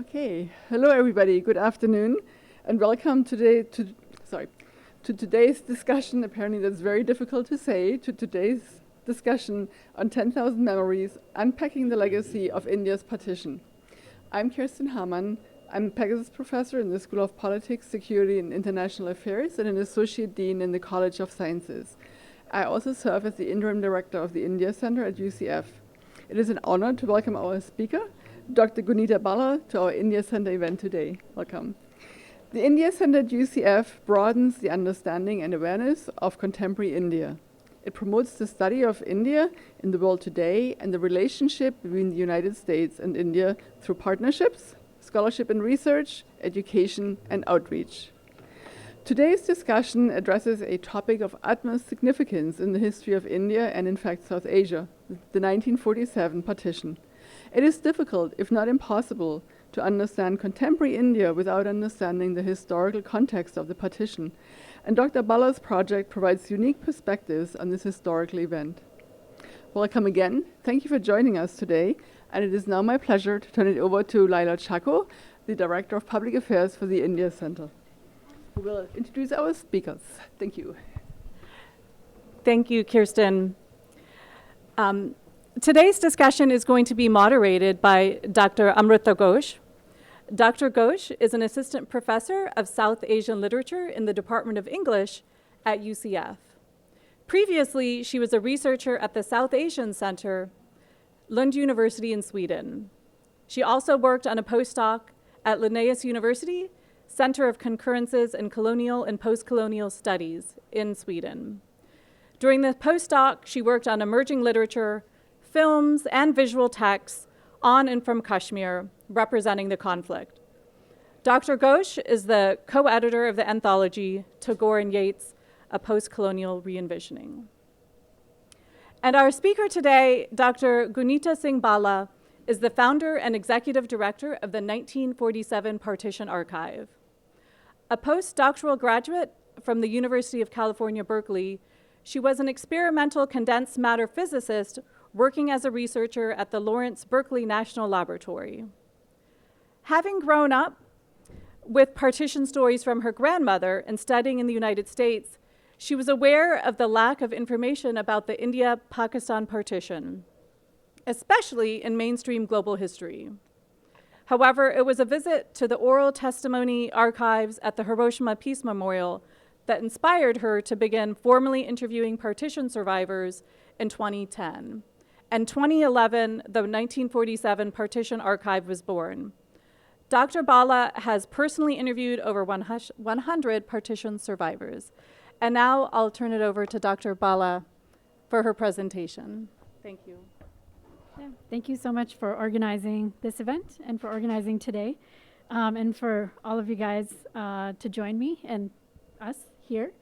Okay, hello everybody, good afternoon, and welcome today to today's discussion. Apparently that's very difficult to say, to today's discussion on 10,000 Memories, Unpacking the Legacy of India's Partition. I'm Kirsten Hamann. I'm a Pegasus Professor in the School of Politics, Security and International Affairs and an Associate Dean in the College of Sciences. I also serve as the Interim Director of the India Center at UCF. It is an honor to welcome our speaker, Dr. Guneeta Bhalla, to our India Center event today. Welcome. The India Center at UCF broadens the understanding and awareness of contemporary India. It promotes the study of India in the world today and the relationship between the United States and India through partnerships, scholarship and research, education, and outreach. Today's discussion addresses a topic of utmost significance in the history of India and, in fact, South Asia, the 1947 partition. It is difficult, if not impossible, to understand contemporary India without understanding the historical context of the partition, and Dr. Bhalla's project provides unique perspectives on this historical event. Welcome again. Thank you for joining us today, and it is now my pleasure to turn it over to Laila Chacko, the Director of Public Affairs for the India Center, who will introduce our speakers. Thank you. Thank you, Kirsten. Today's discussion is going to be moderated by Dr. Amrita Ghosh. Dr. Ghosh is an assistant professor of South Asian literature in the Department of English at UCF. Previously, she was a researcher at the South Asian Center, Lund University in Sweden. She also worked on a postdoc at Linnaeus University, Center of Concurrences in Colonial and Post-Colonial Studies in Sweden. During the postdoc, she worked on emerging literature, films, and visual texts on and from Kashmir, representing the conflict. Dr. Ghosh is the co-editor of the anthology Tagore and Yeats, A Post-Colonial Re-Envisioning. And our speaker today, Dr. Guneeta Singh Bhalla, is the founder and executive director of the 1947 Partition Archive. A postdoctoral graduate from the University of California, Berkeley, she was an experimental condensed matter physicist working as a researcher at the Lawrence Berkeley National Laboratory. Having grown up with partition stories from her grandmother and studying in the United States, she was aware of the lack of information about the India-Pakistan partition, especially in mainstream global history. However, it was a visit to the oral testimony archives at the Hiroshima Peace Memorial that inspired her to begin formally interviewing partition survivors in 2010. In 2011, the 1947 Partition Archive was born. Dr. Bhalla has personally interviewed over 100 partition survivors. And now I'll turn it over to Dr. Bhalla for her presentation. Thank you. Yeah, thank you so much for organizing this event and for organizing today, and for all of you guys to join me and us here.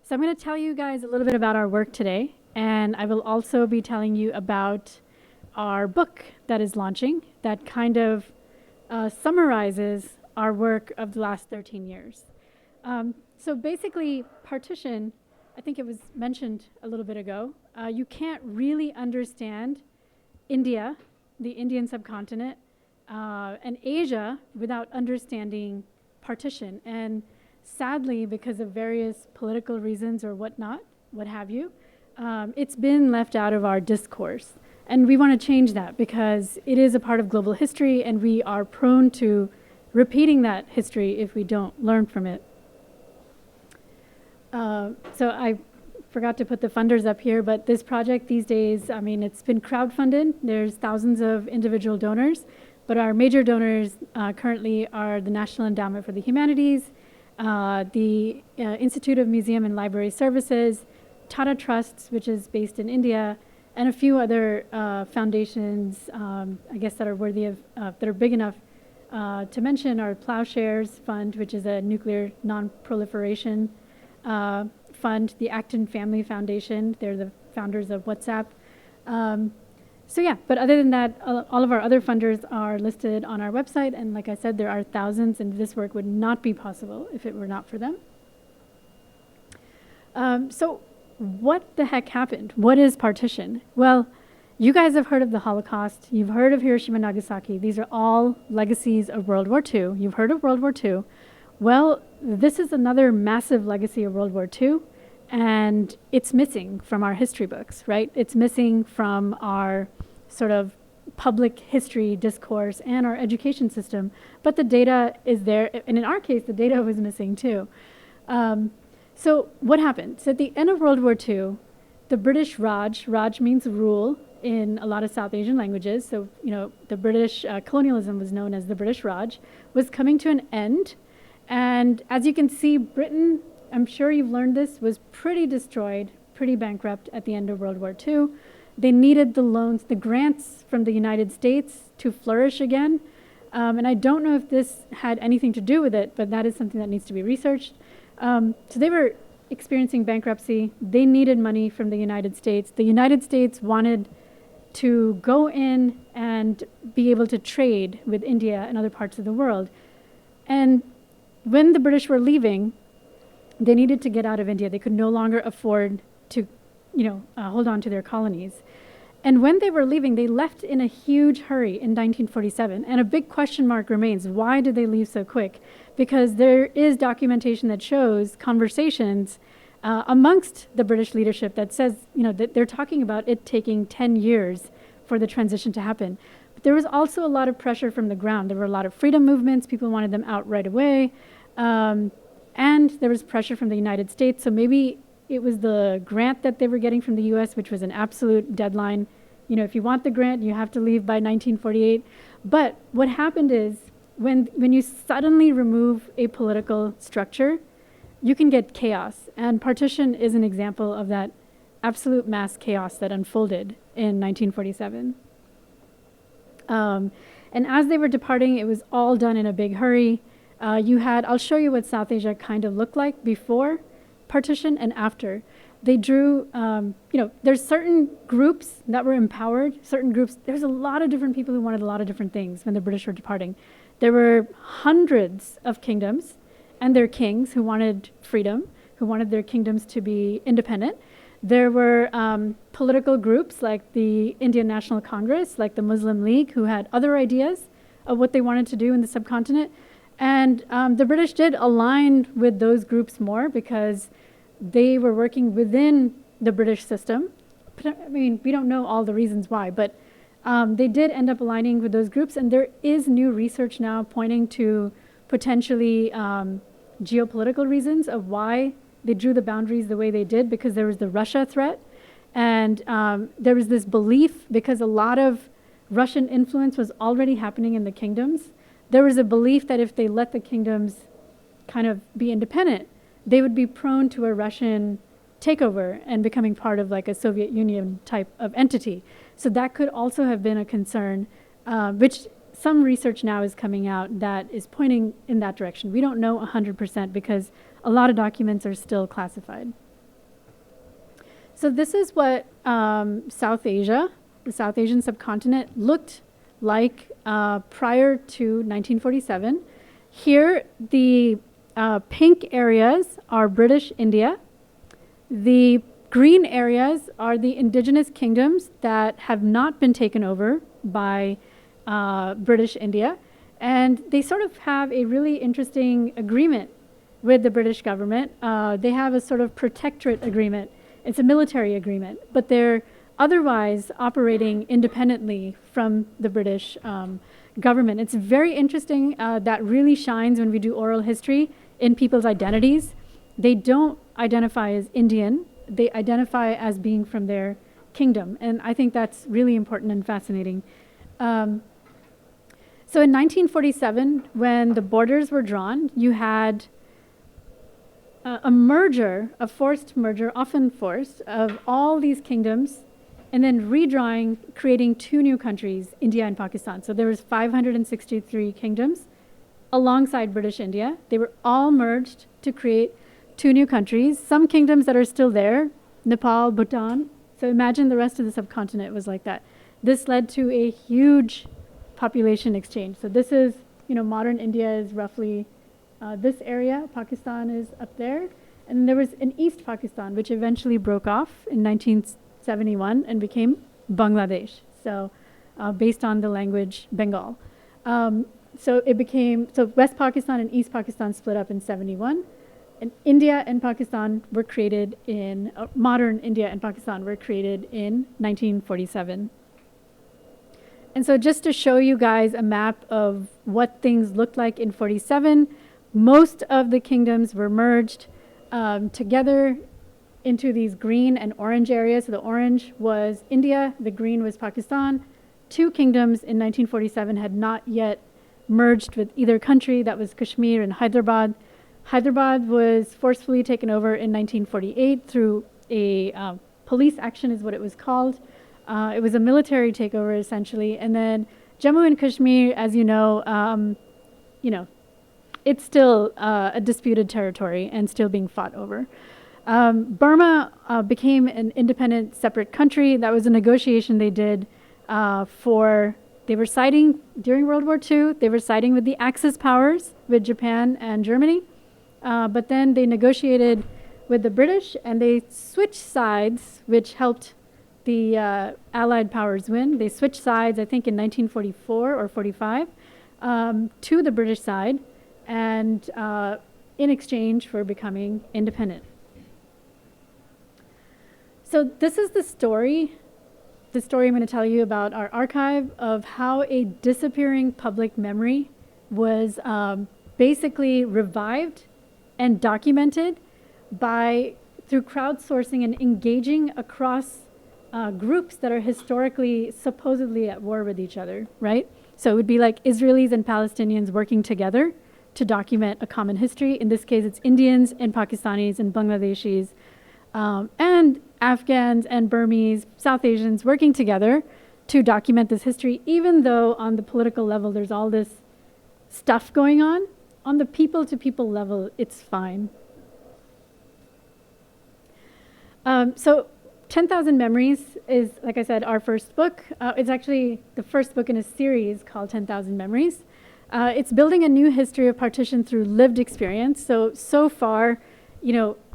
So I'm going to tell you guys a little bit about our work today, and I will also be telling you about our book that is launching that kind of summarizes our work of the last 13 years. So basically, partition, I think it was mentioned a little bit ago, you can't really understand India, the Indian subcontinent, and Asia without understanding partition. And sadly, because of various political reasons or whatnot, what have you, it's been left out of our discourse. And we want to change that because it is a part of global history and we are prone to repeating that history if we don't learn from it. So I forgot to put the funders up here, but this project these days, I mean, it's been crowdfunded. There's thousands of individual donors, but our major donors currently are the National Endowment for the Humanities, the Institute of Museum and Library Services, Tata Trusts, which is based in India, and a few other foundations, I guess, that are worthy of, that are big enough to mention are Plowshares Fund, which is a nuclear non-proliferation fund, the Acton Family Foundation. They're the founders of WhatsApp. So yeah, but other than that, all of our other funders are listed on our website. And like I said, there are thousands, and this work would not be possible if it were not for them. So what the heck happened? What is partition? Well, You guys have heard of the Holocaust. You've heard of Hiroshima and Nagasaki. These are all legacies of World War II. You've heard of World War II. Well, this is another massive legacy of World War II, and it's missing from our history books, right? It's missing from our sort of public history discourse and our education system, but the data is there, and in our case, the data was missing too. So what happened? So at the end of World War II, the British Raj means rule in a lot of South Asian languages, so the British colonialism was known as the British Raj, was coming to an end. And as you can see, Britain, I'm sure you've learned this, was pretty destroyed, pretty bankrupt at the end of World War II. They needed the loans, the grants from the United States to flourish again. And I don't know if this had anything to do with it, but that is something that needs to be researched. So they were experiencing bankruptcy. They needed money from the United States. The United States wanted to go in and be able to trade with India and other parts of the world. And when the British were leaving, they needed to get out of India. They could no longer afford to, hold on to their colonies. And when they were leaving, they left in a huge hurry in 1947. And a big question mark remains, why did they leave so quick? Because there is documentation that shows conversations amongst the British leadership that says, that they're talking about it taking 10 years for the transition to happen. But there was also a lot of pressure from the ground. There were a lot of freedom movements. People wanted them out right away. And there was pressure from the United States. So maybe it was the grant that they were getting from the US, which was an absolute deadline. If you want the grant, you have to leave by 1948. But what happened is when you suddenly remove a political structure, you can get chaos. And partition is an example of that absolute mass chaos that unfolded in 1947. And as they were departing, it was all done in a big hurry. I'll show you what South Asia kind of looked like before partition and after. They drew, there's certain groups that were empowered, certain groups, there's a lot of different people who wanted a lot of different things when the British were departing. There were hundreds of kingdoms and their kings who wanted freedom, who wanted their kingdoms to be independent. There were political groups like the Indian National Congress, like the Muslim League, who had other ideas of what they wanted to do in the subcontinent. And the British did align with those groups more because they were working within the British system. I mean, we don't know all the reasons why, but they did end up aligning with those groups. And there is new research now pointing to potentially geopolitical reasons of why they drew the boundaries the way they did, because there was the Russia threat. And there was this belief, because a lot of Russian influence was already happening in the kingdoms, there was a belief that if they let the kingdoms kind of be independent, they would be prone to a Russian takeover and becoming part of like a Soviet Union type of entity. So that could also have been a concern, which some research now is coming out that is pointing in that direction. We don't know 100% because a lot of documents are still classified. So this is what South Asia, the South Asian subcontinent, looked like prior to 1947. Here, the pink areas are British India. The green areas are the indigenous kingdoms that have not been taken over by British India. And they sort of have a really interesting agreement with the British government. They have a sort of protectorate agreement. It's a military agreement, but they're otherwise operating independently from the British government. It's very interesting. That really shines when we do oral history in people's identities. They don't identify as Indian. They identify as being from their kingdom. And I think that's really important and fascinating. So in 1947, when the borders were drawn, you had a merger, a forced merger, often forced, of all these kingdoms, and then redrawing, creating two new countries, India and Pakistan. So there was 563 kingdoms alongside British India. They were all merged to create two new countries. Some kingdoms that are still there, Nepal, Bhutan. So imagine the rest of the subcontinent was like that. This led to a huge population exchange. So this is, modern India is roughly this area. Pakistan is up there. And there was an East Pakistan, which eventually broke off in 1971 and became Bangladesh. So based on the language Bengal. So West Pakistan and East Pakistan split up in 71. And India and Pakistan were created modern India and Pakistan were created in 1947. And so just to show you guys a map of what things looked like in 47, most of the kingdoms were merged together into these green and orange areas. So the orange was India, the green was Pakistan. 2 kingdoms in 1947 had not yet merged with either country. That was Kashmir and Hyderabad. Hyderabad was forcefully taken over in 1948 through a police action is what it was called. It was a military takeover essentially. And then Jammu and Kashmir, as you know, it's still a disputed territory and still being fought over. Burma became an independent separate country. That was a negotiation they did they were siding during World War II, they were siding with the Axis powers, with Japan and Germany. But then they negotiated with the British and they switched sides, which helped the Allied powers win. They switched sides, I think in 1944 or 45, to the British side, and in exchange for becoming independent. So this is the story I'm going to tell you about our archive of how a disappearing public memory was basically revived and documented through crowdsourcing and engaging across groups that are historically supposedly at war with each other, right? So it would be like Israelis and Palestinians working together to document a common history. In this case, it's Indians and Pakistanis and Bangladeshis and Afghans and Burmese, South Asians working together to document this history, even though on the political level there's all this stuff going on. On the people-to-people level, it's fine. So 10,000 Memories is, like I said, our first book. It's actually the first book in a series called 10,000 Memories. It's building a new history of partition through lived experience. So far,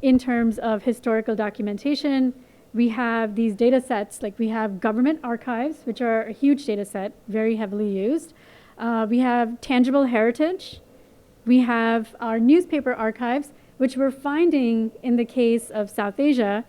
in terms of historical documentation, we have these data sets, like we have government archives, which are a huge data set, very heavily used. We have tangible heritage. We have our newspaper archives, which we're finding in the case of South Asia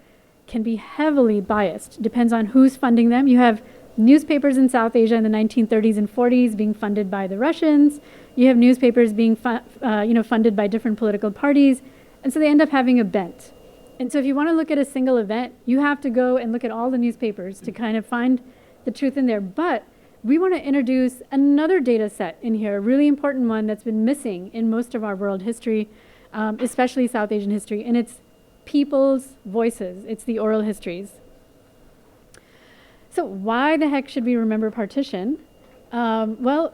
can be heavily biased. Depends on who's funding them. You have newspapers in South Asia in the 1930s and 40s being funded by the Russians. You have newspapers being funded by different political parties. And so they end up having a bent. And so if you want to look at a single event, you have to go and look at all the newspapers to kind of find the truth in there. But we want to introduce another data set in here, a really important one that's been missing in most of our world history, especially South Asian history, and it's people's voices. It's the oral histories. So why the heck should we remember partition? Well,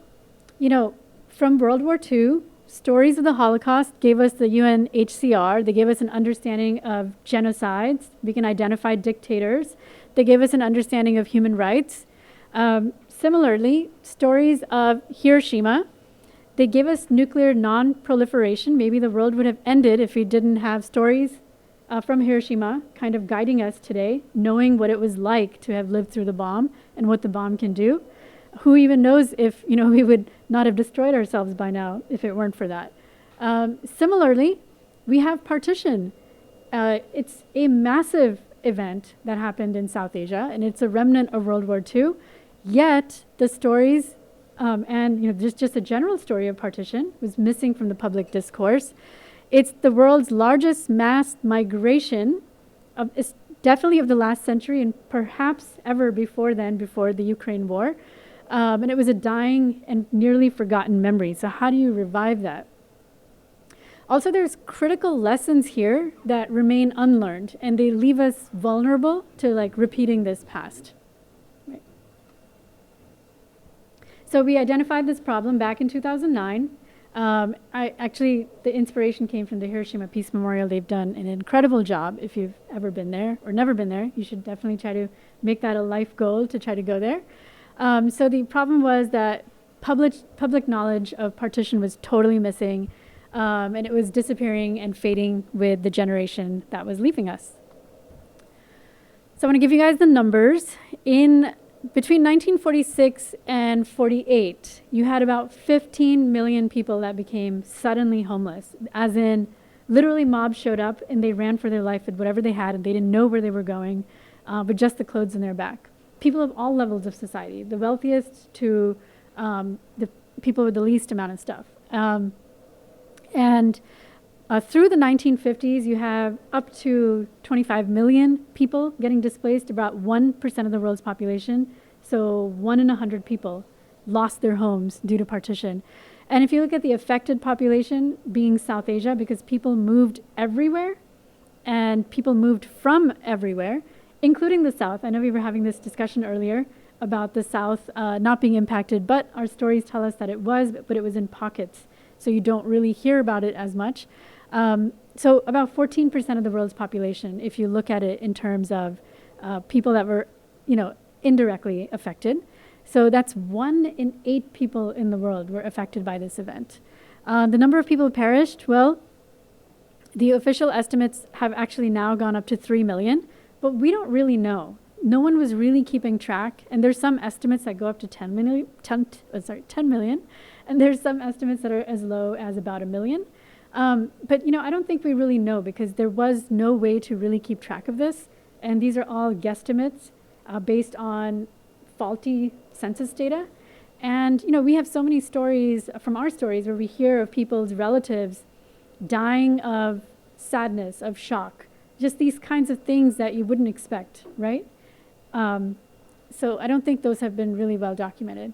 from World War II, stories of the Holocaust gave us the UNHCR. They gave us an understanding of genocides. We can identify dictators. They gave us an understanding of human rights. Similarly, stories of Hiroshima, they gave us nuclear non-proliferation. Maybe the world would have ended if we didn't have stories from Hiroshima kind of guiding us today, knowing what it was like to have lived through the bomb and what the bomb can do. Who even knows if we would not have destroyed ourselves by now if it weren't for that. Similarly, we have partition. It's a massive event that happened in South Asia, and it's a remnant of World War II. Yet the stories and just a general story of partition was missing from the public discourse. It's the world's largest mass migration it's definitely of the last century and perhaps ever before then, before the Ukraine war. And it was a dying and nearly forgotten memory. So how do you revive that? Also, there's critical lessons here that remain unlearned, and they leave us vulnerable to repeating this past. Right. So we identified this problem back in 2009. The inspiration came from the Hiroshima Peace Memorial. They've done an incredible job. If you've ever been there or never been there, you should definitely try to make that a life goal to try to go there. So the problem was that public knowledge of partition was totally missing, and it was disappearing and fading with the generation that was leaving us. So I want to give you guys the numbers. In between 1946 and 48, you had about 15 million people that became suddenly homeless, as in literally mobs showed up and they ran for their life with whatever they had and they didn't know where they were going, with just the clothes in their back. People of all levels of society, the wealthiest to the people with the least amount of stuff. Through the 1950s, you have up to 25 million people getting displaced, about 1% of the world's population. So 1 in 100 people lost their homes due to partition. And if you look at the affected population being South Asia, because people moved everywhere and people moved from everywhere, including the South. I know we were having this discussion earlier about the South not being impacted, but our stories tell us that it was, but it was in pockets. So you don't really hear about it as much. So about 14% of the world's population, if you look at it in terms of people that were, indirectly affected. So that's 1 in 8 people in the world were affected by this event. The number of people who perished, well, the official estimates have actually now gone up to 3 million, but we don't really know. No one was really keeping track, and there's some estimates that go up to 10 million, and there's some estimates that are as low as about 1 million. But I don't think we really know, because there was no way to really keep track of this, and these are all guesstimates based on faulty census data. And we have so many stories from our stories where we hear of people's relatives dying of sadness, of shock, just these kinds of things that you wouldn't expect, right? So I don't think those have been really well documented.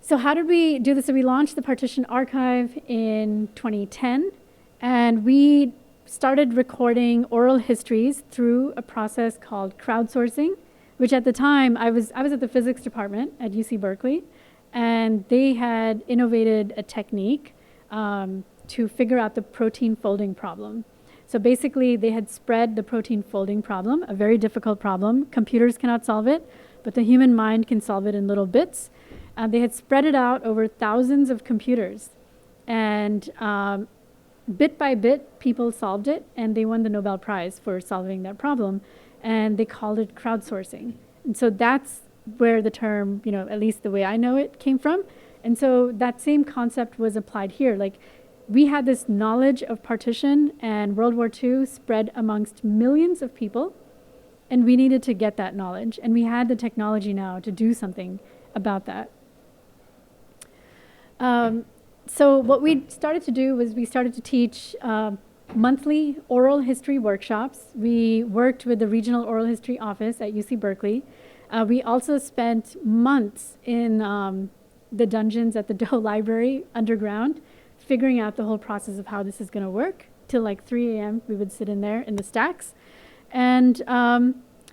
So how did we do this? So we launched the Partition Archive in 2010, and we started recording oral histories through a process called crowdsourcing, which at the time I was at the physics department at UC Berkeley, and they had innovated a technique to figure out the protein folding problem. So basically they had spread the protein folding problem, a very difficult problem. Computers cannot solve it, but the human mind can solve it in little bits. They had spread it out over thousands of computers, and bit by bit, people solved it, and they won the Nobel Prize for solving that problem, and they called it crowdsourcing. And so that's where the term, at least the way I know it, came from. And so that same concept was applied here. Like, we had this knowledge of partition and World War II spread amongst millions of people, and we needed to get that knowledge, and we had the technology now to do something about that. So what we started to do was we started to teach monthly oral history workshops. We worked with the Regional Oral History Office at UC Berkeley. We also spent months in the dungeons at the Doe Library underground, figuring out the whole process of how this is going to work. Till like 3 a.m. we would sit in there in the stacks. And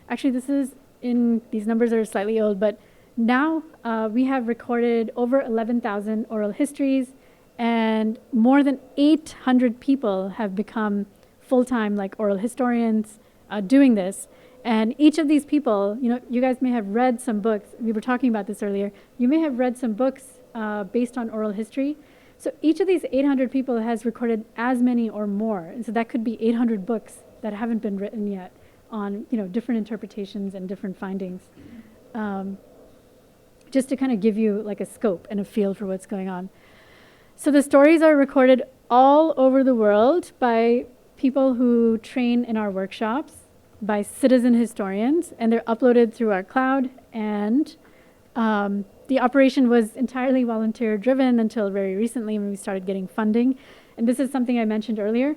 actually these numbers are slightly old, but now we have recorded over 11,000 oral histories, and more than 800 people have become full-time oral historians doing this. And each of these people, you guys may have read some books. We were talking about this earlier. You may have read some books based on oral history. So each of these 800 people has recorded as many or more. And so that could be 800 books that haven't been written yet on different interpretations and different findings. Just to kind of give you a scope and a feel for what's going on. So the stories are recorded all over the world by people who train in our workshops, by citizen historians, and they're uploaded through our cloud. And the operation was entirely volunteer driven until very recently when we started getting funding. And this is something I mentioned earlier.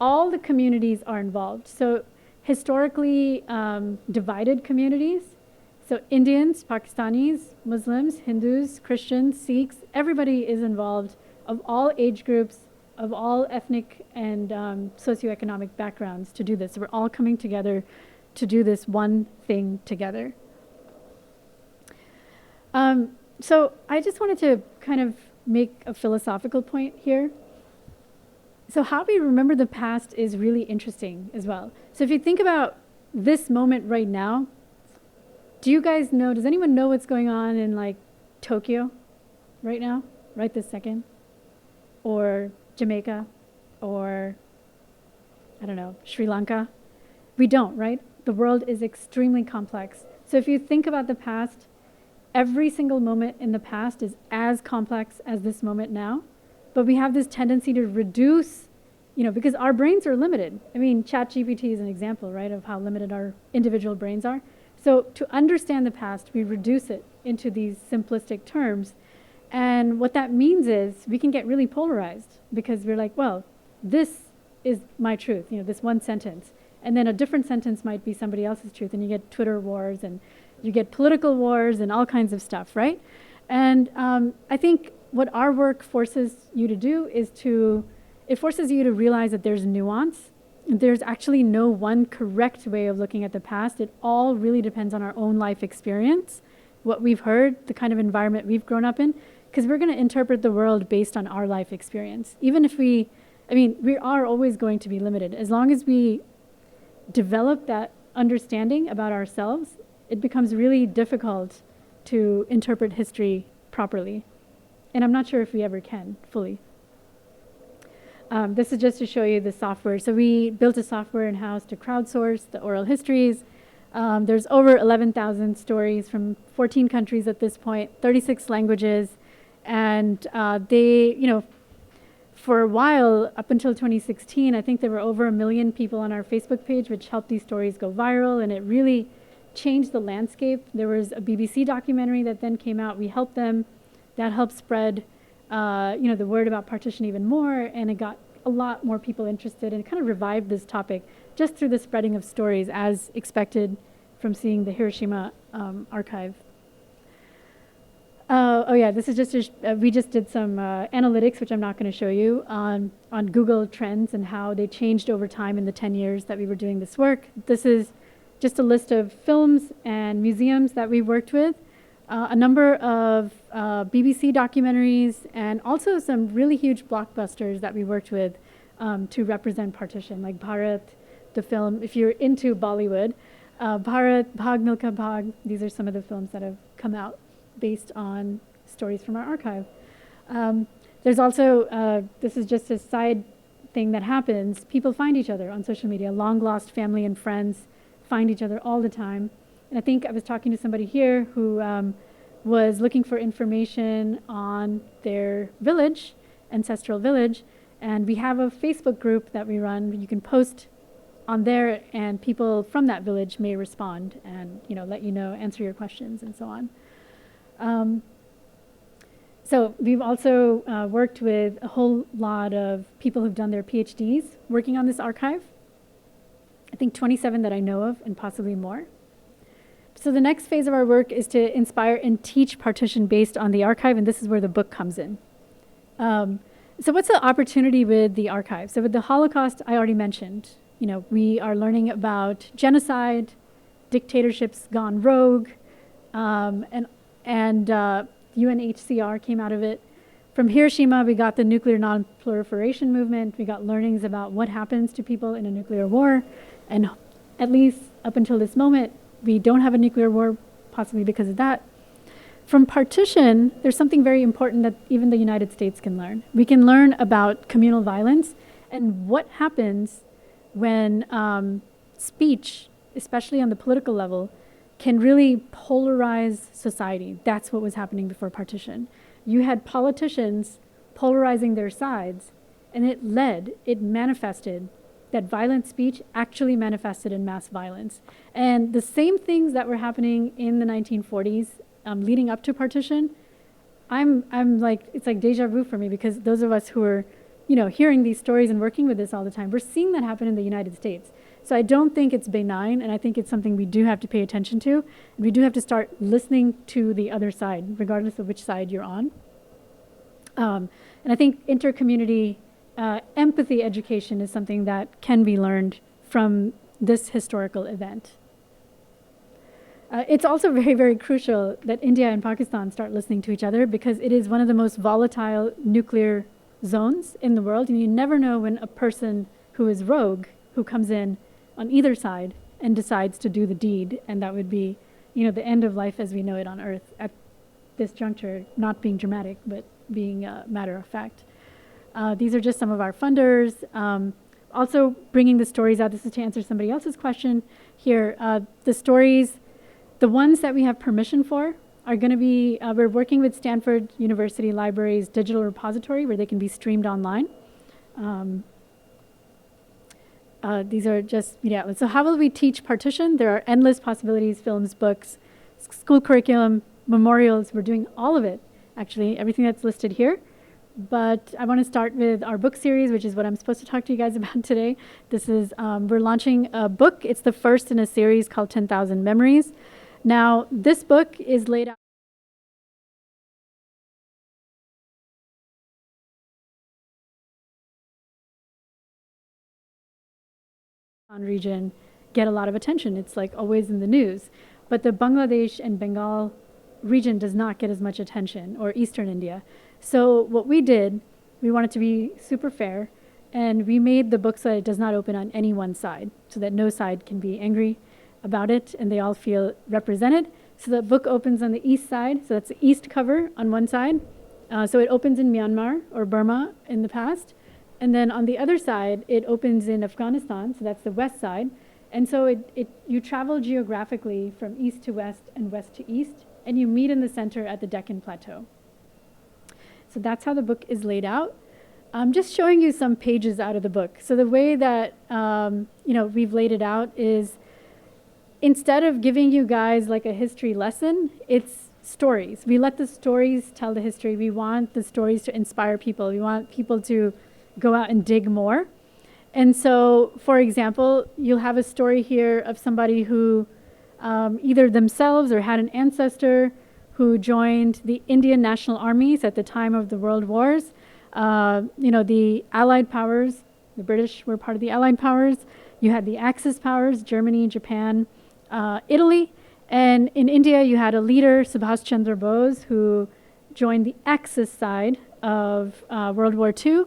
All the communities are involved. So historically divided communities. So Indians, Pakistanis, Muslims, Hindus, Christians, Sikhs, everybody is involved, of all age groups, of all ethnic and socioeconomic backgrounds, to do this. So we're all coming together to do this one thing together. So I just wanted to kind of make a philosophical point here. So how we remember the past is really interesting as well. So if you think about this moment right now, do you guys know, does anyone know what's going on in Tokyo right now, right this second? Or Jamaica, or I don't know, Sri Lanka? We don't, right? The world is extremely complex. So if you think about the past, every single moment in the past is as complex as this moment now, but we have this tendency to reduce, because our brains are limited. I mean, ChatGPT is an example, right, of how limited our individual brains are. So to understand the past, we reduce it into these simplistic terms. And what that means is we can get really polarized because we're like, well, this is my truth, this one sentence. And then a different sentence might be somebody else's truth, and you get Twitter wars, and you get political wars, and all kinds of stuff, right? And I think what our work forces you to do is it forces you to realize that there's nuance. There's actually no one correct way of looking at the past. It all really depends on our own life experience, what we've heard, the kind of environment we've grown up in, because we're going to interpret the world based on our life experience. Even if we are always going to be limited. As long as we develop that understanding about ourselves, it becomes really difficult to interpret history properly. And I'm not sure if we ever can fully. This is just to show you the software. So we built a software in-house to crowdsource the oral histories. There's over 11,000 stories from 14 countries at this point, 36 languages. And for a while, up until 2016, I think there were over 1 million people on our Facebook page, which helped these stories go viral, and it really changed the landscape. There was a BBC documentary that then came out. We helped them. That helped spread, the word about partition even more, and it got a lot more people interested, and it kind of revived this topic just through the spreading of stories, as expected from seeing the Hiroshima archive. This is just we just did some analytics, which I'm not going to show you, on Google Trends and how they changed over time in the 10 years that we were doing this work. This is just a list of films and museums that we worked with, a number of BBC documentaries, and also some really huge blockbusters that we worked with to represent partition, like Bharat, the film. If you're into Bollywood, Bharat, Bhag Milka Bhag, these are some of the films that have come out based on stories from our archive. There's also, this is just a side thing that happens, people find each other on social media. Long lost family and friends find each other all the time. And I think I was talking to somebody here who was looking for information on their village, ancestral village, and we have a Facebook group that we run. You can post on there, and people from that village may respond and let you know, answer your questions, and so on. So we've also worked with a whole lot of people who've done their Ph.D.s working on this archive. I think 27 that I know of, and possibly more. So the next phase of our work is to inspire and teach partition based on the archive, and this is where the book comes in. So what's the opportunity with the archive? So with the Holocaust, I already mentioned, we are learning about genocide, dictatorships gone rogue, and UNHCR came out of it. From Hiroshima, we got the nuclear non-proliferation movement. We got learnings about what happens to people in a nuclear war. And at least up until this moment, we don't have a nuclear war, possibly because of that. From partition, there's something very important that even the United States can learn. We can learn about communal violence and what happens when speech, especially on the political level, can really polarize society. That's what was happening before partition. You had politicians polarizing their sides, and it manifested that violent speech actually manifested in mass violence. And the same things that were happening in the 1940s, leading up to partition, I'm like, it's like deja vu for me, because those of us who are, hearing these stories and working with this all the time, we're seeing that happen in the United States. So I don't think it's benign, and I think it's something we do have to pay attention to. And we do have to start listening to the other side, regardless of which side you're on. And I think inter-community empathy education is something that can be learned from this historical event. It's also very, very crucial that India and Pakistan start listening to each other, because it is one of the most volatile nuclear zones in the world. And you never know when a person who is rogue, who comes in on either side and decides to do the deed, and that would be, the end of life as we know it on Earth at this juncture, not being dramatic, but being matter of fact. These are just some of our funders. Also bringing the stories out. This is to answer somebody else's question here. The The ones that we have permission for are going to be, we're working with Stanford University Library's digital repository where they can be streamed online. These are just, so how will we teach partition? There are endless possibilities, films, books, school curriculum, memorials. We're doing all of it, actually, everything that's listed here. But I want to start with our book series, which is what I'm supposed to talk to you guys about today. This is, we're launching a book. It's the first in a series called 10,000 Memories. Now, this book is laid out region get a lot of attention. It's like always in the news. But the Bangladesh and Bengal region does not get as much attention, or Eastern India. So what we did, we wanted to be super fair, and we made the book so that it does not open on any one side, so that no side can be angry about it, and they all feel represented. So the book opens on the east side, so that's the east cover on one side. So it opens in Myanmar or Burma in the past. And then on the other side, it opens in Afghanistan, so that's the west side. And so you travel geographically from east to west and west to east, and you meet in the center at the Deccan Plateau. So that's how the book is laid out. I'm just showing you some pages out of the book. So the way that we've laid it out is, instead of giving you guys like a history lesson, it's stories. We let the stories tell the history. We want the stories to inspire people. We want people to go out and dig more. And so, for example, you'll have a story here of somebody who either themselves or had an ancestor who joined the Indian National Armies at the time of the World Wars. The Allied powers, the British were part of the Allied powers. You had the Axis powers, Germany, Japan, Italy. And in India, you had a leader, Subhash Chandra Bose, who joined the Axis side of World War II.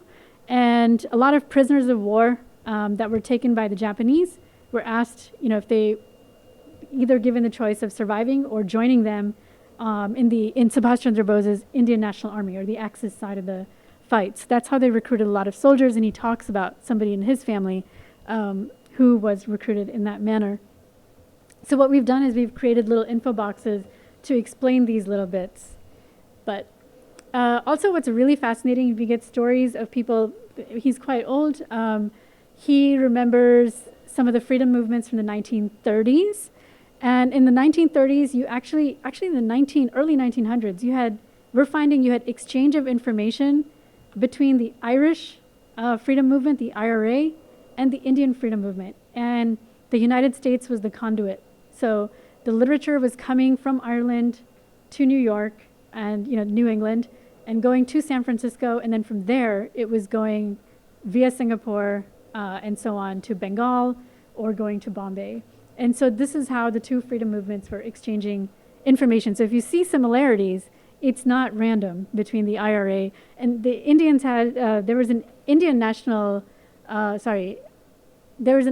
And a lot of prisoners of war that were taken by the Japanese were asked, if they either given the choice of surviving or joining them in Subhash Chandra Bose's Indian National Army, or the Axis side of the fights. That's how they recruited a lot of soldiers, and he talks about somebody in his family who was recruited in that manner. So what we've done is we've created little info boxes to explain these little bits. But also what's really fascinating, if you get stories of people, he's quite old, he remembers some of the freedom movements from the 1930s. And in the 1930s, you actually in the early 1900s, we're finding you had exchange of information between the Irish freedom movement, the IRA, and the Indian freedom movement. And the United States was the conduit. So the literature was coming from Ireland to New York and New England, and going to San Francisco, and then from there it was going via Singapore and so on to Bengal, or going to Bombay. And so this is how the two freedom movements were exchanging information. So if you see similarities, it's not random between the IRA and the Indians had, there was an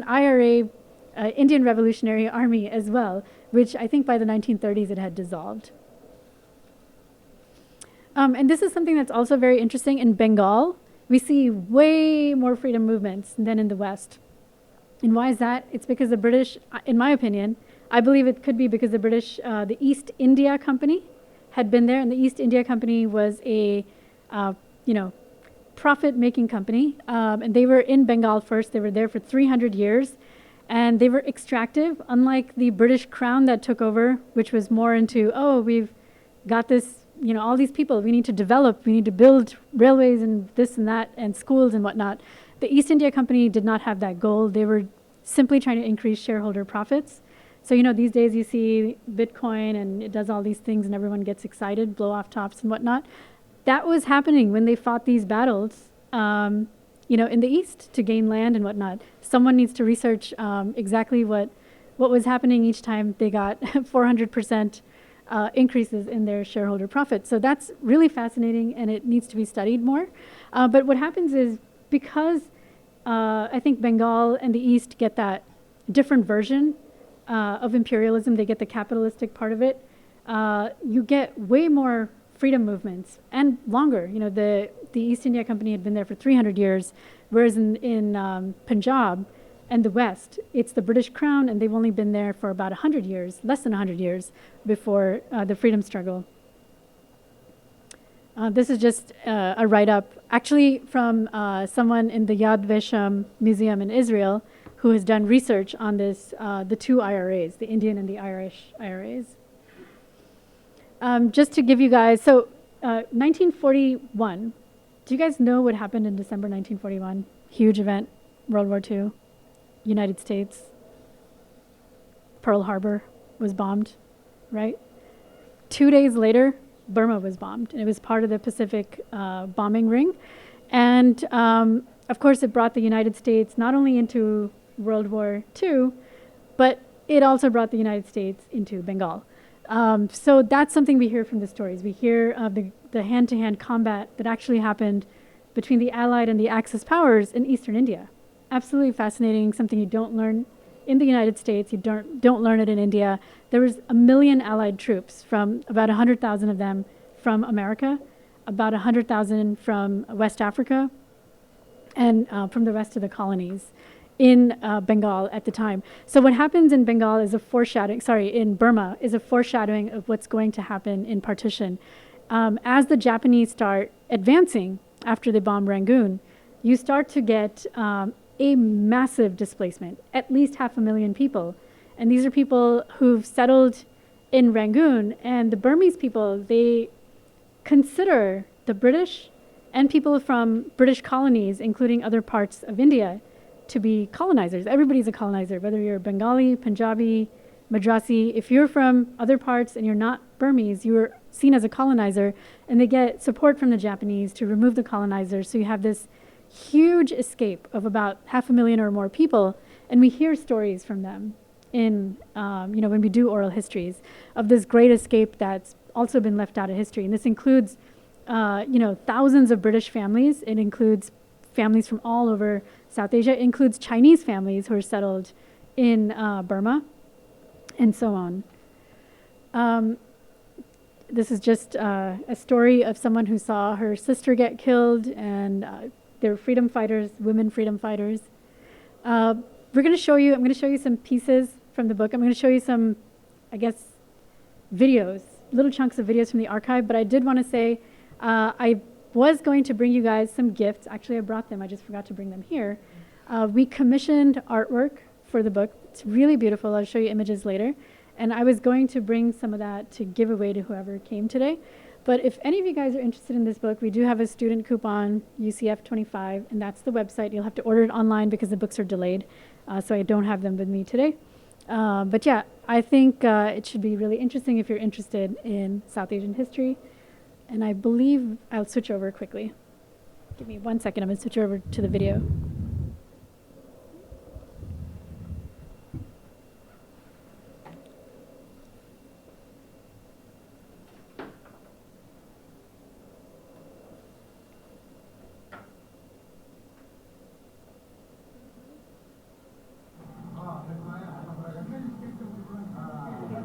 IRA, Indian Revolutionary Army as well, which I think by the 1930s it had dissolved. And this is something that's also very interesting. In Bengal, we see way more freedom movements than in the West. And why is that? It's because the British, in my opinion, I believe it could be because the British, the East India Company had been there, and the East India Company was a, profit-making company. And they were in Bengal first. They were there for 300 years. And they were extractive, unlike the British Crown that took over, which was more into, we've got this, all these people we need to develop, we need to build railways and this and that and schools and whatnot. The East India Company did not have that goal. They were simply trying to increase shareholder profits. So, these days you see Bitcoin and it does all these things and everyone gets excited, blow off tops and whatnot. That was happening when they fought these battles, in the East to gain land and whatnot. Someone needs to research exactly what was happening each time they got 400% increases in their shareholder profit. So that's really fascinating, and it needs to be studied more. But what happens is, because I think Bengal and the East get that different version of imperialism, they get the capitalistic part of it, you get way more freedom movements and longer. The East India Company had been there for 300 years, whereas in Punjab, And the West, it's the British Crown, and they've only been there for about 100 years, less than 100 years, before the freedom struggle. This is just a write-up, actually from someone in the Yad Vashem Museum in Israel, who has done research on this, the two IRAs, the Indian and the Irish IRAs. Just to give you guys, so 1941, do you guys know what happened in December 1941? Huge event, World War II, United States. Pearl Harbor was bombed, right? 2 days later, Burma was bombed, and it was part of the Pacific bombing ring. And of course, it brought the United States not only into World War II, but it also brought the United States into Bengal. So that's something we hear from the stories. We hear of the hand-to-hand combat that actually happened between the Allied and the Axis powers in Eastern India. Absolutely fascinating, something you don't learn in the United States, you don't learn it in India. There was 1 million Allied troops, from about 100,000 of them from America, about 100,000 from West Africa, and from the rest of the colonies in Bengal at the time. So what happens in Bengal is a foreshadowing, in Burma, is a foreshadowing of what's going to happen in partition. As the Japanese start advancing after they bomb Rangoon, you start to get a massive displacement, at least 500,000 people. And these are people who've settled in Rangoon, and the Burmese people, they consider the British and people from British colonies, including other parts of India, to be colonizers. Everybody's a colonizer, whether you're Bengali, Punjabi, Madrasi. If you're from other parts and you're not Burmese, you're seen as a colonizer, and they get support from the Japanese to remove the colonizers. So you have this huge escape of about 500,000 or more people, and we hear stories from them in, when we do oral histories of this great escape that's also been left out of history. And this includes, thousands of British families. It includes families from all over South Asia. It includes Chinese families who are settled in Burma, and so on. This is just a story of someone who saw her sister get killed, and they're freedom fighters, women freedom fighters. I'm going to show you some pieces from the book. I'm going to show you some, videos, little chunks of videos from the archive, but I did want to say I was going to bring you guys some gifts. Actually, I brought them. I just forgot to bring them here. We commissioned artwork for the book. It's really beautiful. I'll show you images later. And I was going to bring some of that to give away to whoever came today. But if any of you guys are interested in this book, we do have a student coupon, UCF 25, and that's the website. You'll have to order it online because the books are delayed, so I don't have them with me today. But yeah, I think it should be really interesting if you're interested in South Asian history. And I believe I'll switch over quickly. Give me 1 second. I'm going to switch over to the video.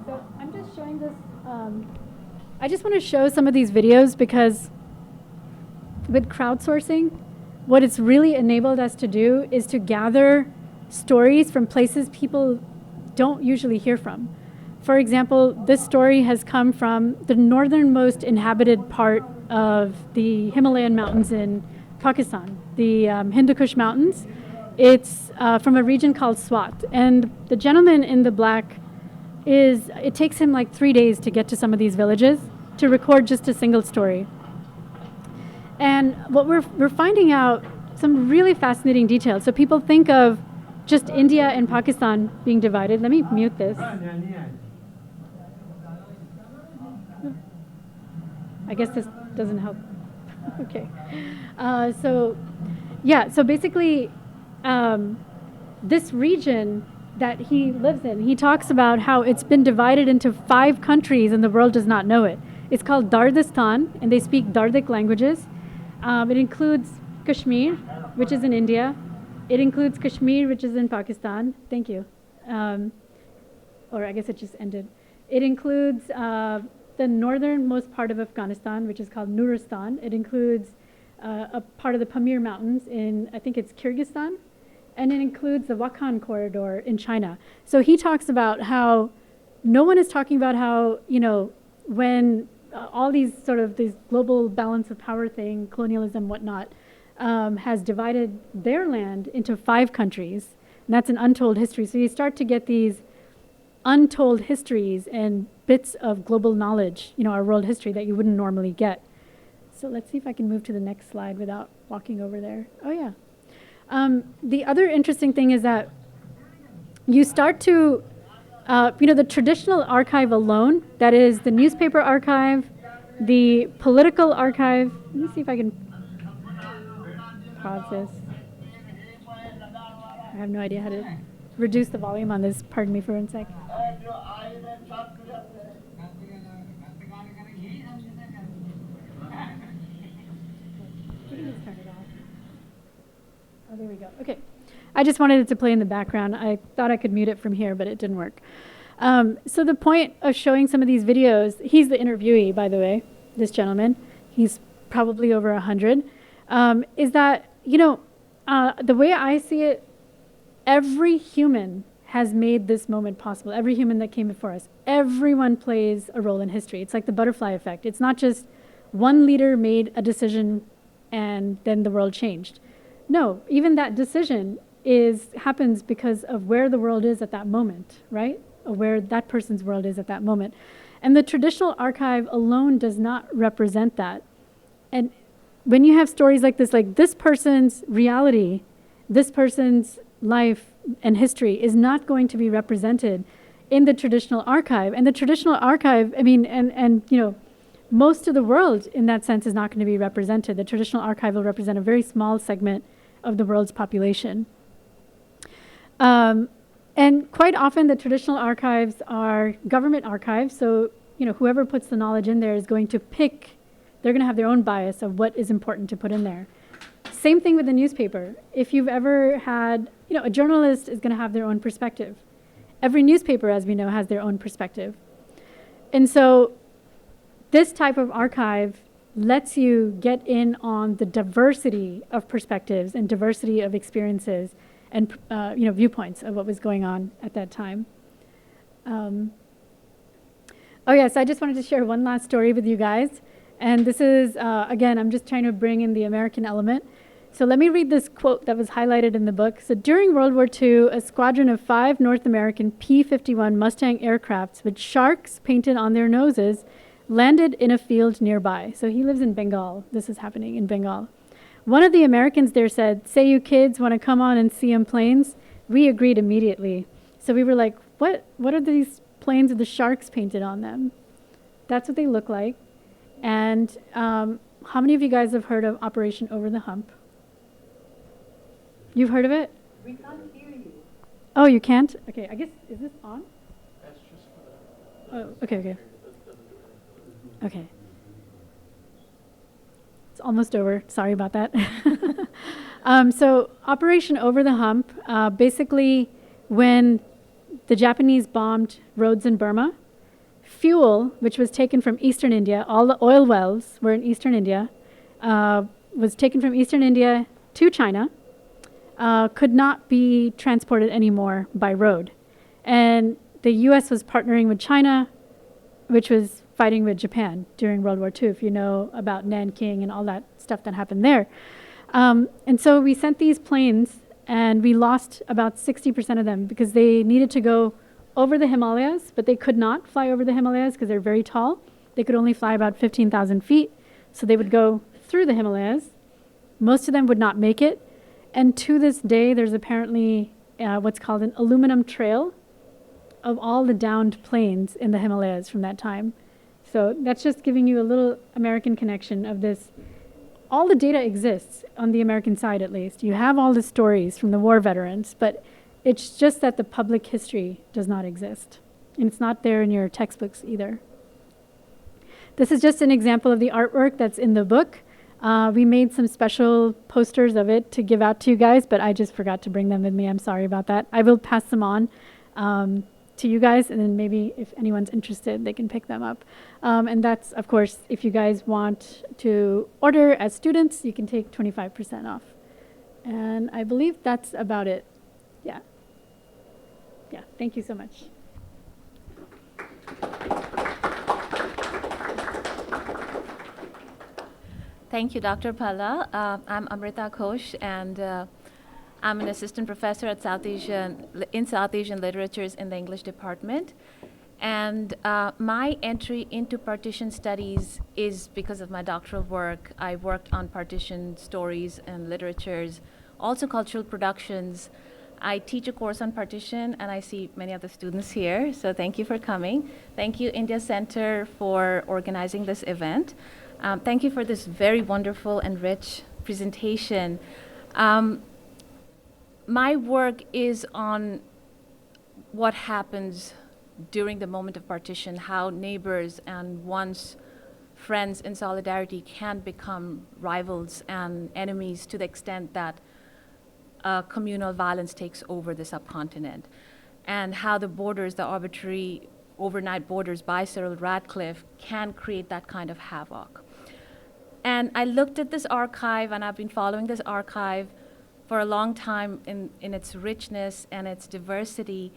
So I'm just showing this. I just want to show some of these videos because with crowdsourcing, what it's really enabled us to do is to gather stories from places people don't usually hear from. For example, this story has come from the northernmost inhabited part of the Himalayan mountains in Pakistan, the Hindu Kush Mountains. It's from a region called Swat. And the gentleman in the black it takes him like 3 days to get to some of these villages to record just a single story. And what we're finding out some really fascinating details. So people think of just India and Pakistan being divided. Let me mute this. I guess this doesn't help. Okay. So basically, this region that he lives in, he talks about how it's been divided into 5 countries and the world does not know it. It's called Dardistan, and they speak Dardic languages. It includes Kashmir, which is in India. It includes Kashmir, which is in Pakistan. Thank you. Or I guess it just ended. It includes the northernmost part of Afghanistan, which is called Nuristan. It includes a part of the Pamir Mountains in, I think it's Kyrgyzstan. and it includes the Wakhan corridor in China. So he talks about how no one is talking about how, you know, when all these sort of these global balance of power thing, colonialism, whatnot, has divided their land into 5 countries, and that's an untold history. So you start to get these untold histories and bits of global knowledge, you know, our world history that you wouldn't normally get. So let's see if I can move to the next slide without walking over there. Oh yeah. The other interesting thing is that you start to, you know, the traditional archive alone, that is the newspaper archive, the political archive. Let me see if I can pause this. I have no idea how to reduce the volume on this. Pardon me for 1 sec. Turn it off. Oh, there we go. Okay. I just wanted it to play in the background. I thought I could mute it from here, but it didn't work. So the point of showing some of these videos, he's the interviewee, by the way, this gentleman. He's probably over 100, is that, you know, the way I see it, every human has made this moment possible. Every human that came before us. Everyone plays a role in history. It's like the butterfly effect. It's not just one leader made a decision and then the world changed. No, even that decision happens because of where the world is at that moment, right? Or where that person's world is at that moment. And the traditional archive alone does not represent that. And when you have stories like this person's reality, this person's life and history is not going to be represented in the traditional archive. And the traditional archive, I mean, and you know, most of the world in that sense is not going to be represented. The traditional archive will represent a very small segment of the world's population. And quite often the traditional archives are government archives. So, you know, whoever puts the knowledge in there is going to pick, they're going to have their own bias of what is important to put in there. Same thing with the newspaper. If you've ever had, you know, a journalist is going to have their own perspective. Every newspaper, as we know, has their own perspective. And so this type of archive lets you get in on the diversity of perspectives and diversity of experiences and you know, viewpoints of what was going on at that time. Oh yes, I just wanted to share one last story with you guys. And this is, again, I'm just trying to bring in the American element. So let me read this quote that was highlighted in the book. So during World War II, a squadron of 5 North American P-51 Mustang aircrafts with sharks painted on their noses landed in a field nearby. So he lives in Bengal. This is happening in Bengal. One of the Americans there said, "Say you kids want to come on and see them planes?" We agreed immediately. So we were like, what are these planes with the sharks painted on them? That's what they look like. And how many of you guys have heard of Operation Over the Hump? You've heard of it? We can't hear you. Oh, you can't? Okay, I guess, is this on? That's just for the... Oh, okay. Okay. It's almost over. Sorry about that. So Operation Over the Hump, basically when the Japanese bombed roads in Burma, fuel, which was taken from eastern India, all the oil wells were in eastern India, was taken from eastern India to China, could not be transported anymore by road. And the US was partnering with China, which was fighting with Japan during World War II, if you know about Nanking and all that stuff that happened there. And so we sent these planes, and we lost about 60% of them because they needed to go over the Himalayas, but they could not fly over the Himalayas because they're very tall. They could only fly about 15,000 feet. So they would go through the Himalayas. Most of them would not make it. And to this day, there's apparently what's called an aluminum trail of all the downed planes in the Himalayas from that time. So that's just giving you a little American connection of this. All the data exists on the American side, at least. You have all the stories from the war veterans, but it's just that the public history does not exist. And it's not there in your textbooks either. This is just an example of the artwork that's in the book. We made some special posters of it to give out to you guys, but I just forgot to bring them with me. I'm sorry about that. I will pass them on to you guys, and then maybe if anyone's interested, they can pick them up. And that's, of course, if you guys want to order as students, you can take 25% off. And I believe that's about it. Yeah. Yeah, thank you so much. Thank you, Dr. Bhalla. I'm Amrita Ghosh, and I'm an assistant professor at South Asian literatures in the English department. And my entry into partition studies is because of my doctoral work. I worked on partition stories and literatures, also cultural productions. I teach a course on partition, and I see many of the students here, so thank you for coming. Thank you, India Center, for organizing this event. Thank you for this very wonderful and rich presentation. My work is on what happens during the moment of partition, how neighbors and once friends in solidarity can become rivals and enemies to the extent that communal violence takes over the subcontinent, and how the borders, the arbitrary overnight borders by Cyril Radcliffe, can create that kind of havoc. And I looked at this archive, and I've been following this archive for a long time in its richness and its diversity.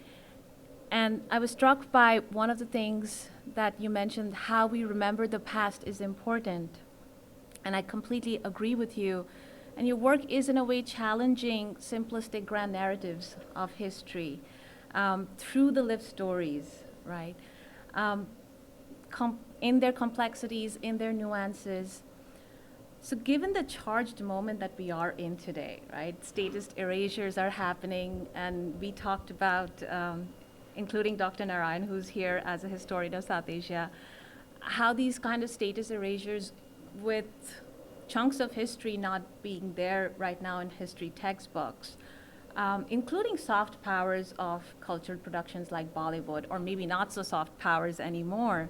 And I was struck by one of the things that you mentioned, how we remember the past is important. And I completely agree with you. And your work is, in a way, challenging simplistic grand narratives of history through the lived stories, right? In their complexities, in their nuances. So given the charged moment that we are in today, right? Statist erasures are happening, and we talked about, including Dr. Narayan, who's here as a historian of South Asia, how these kind of statist erasures with chunks of history not being there right now in history textbooks, including soft powers of cultural productions like Bollywood, or maybe not so soft powers anymore.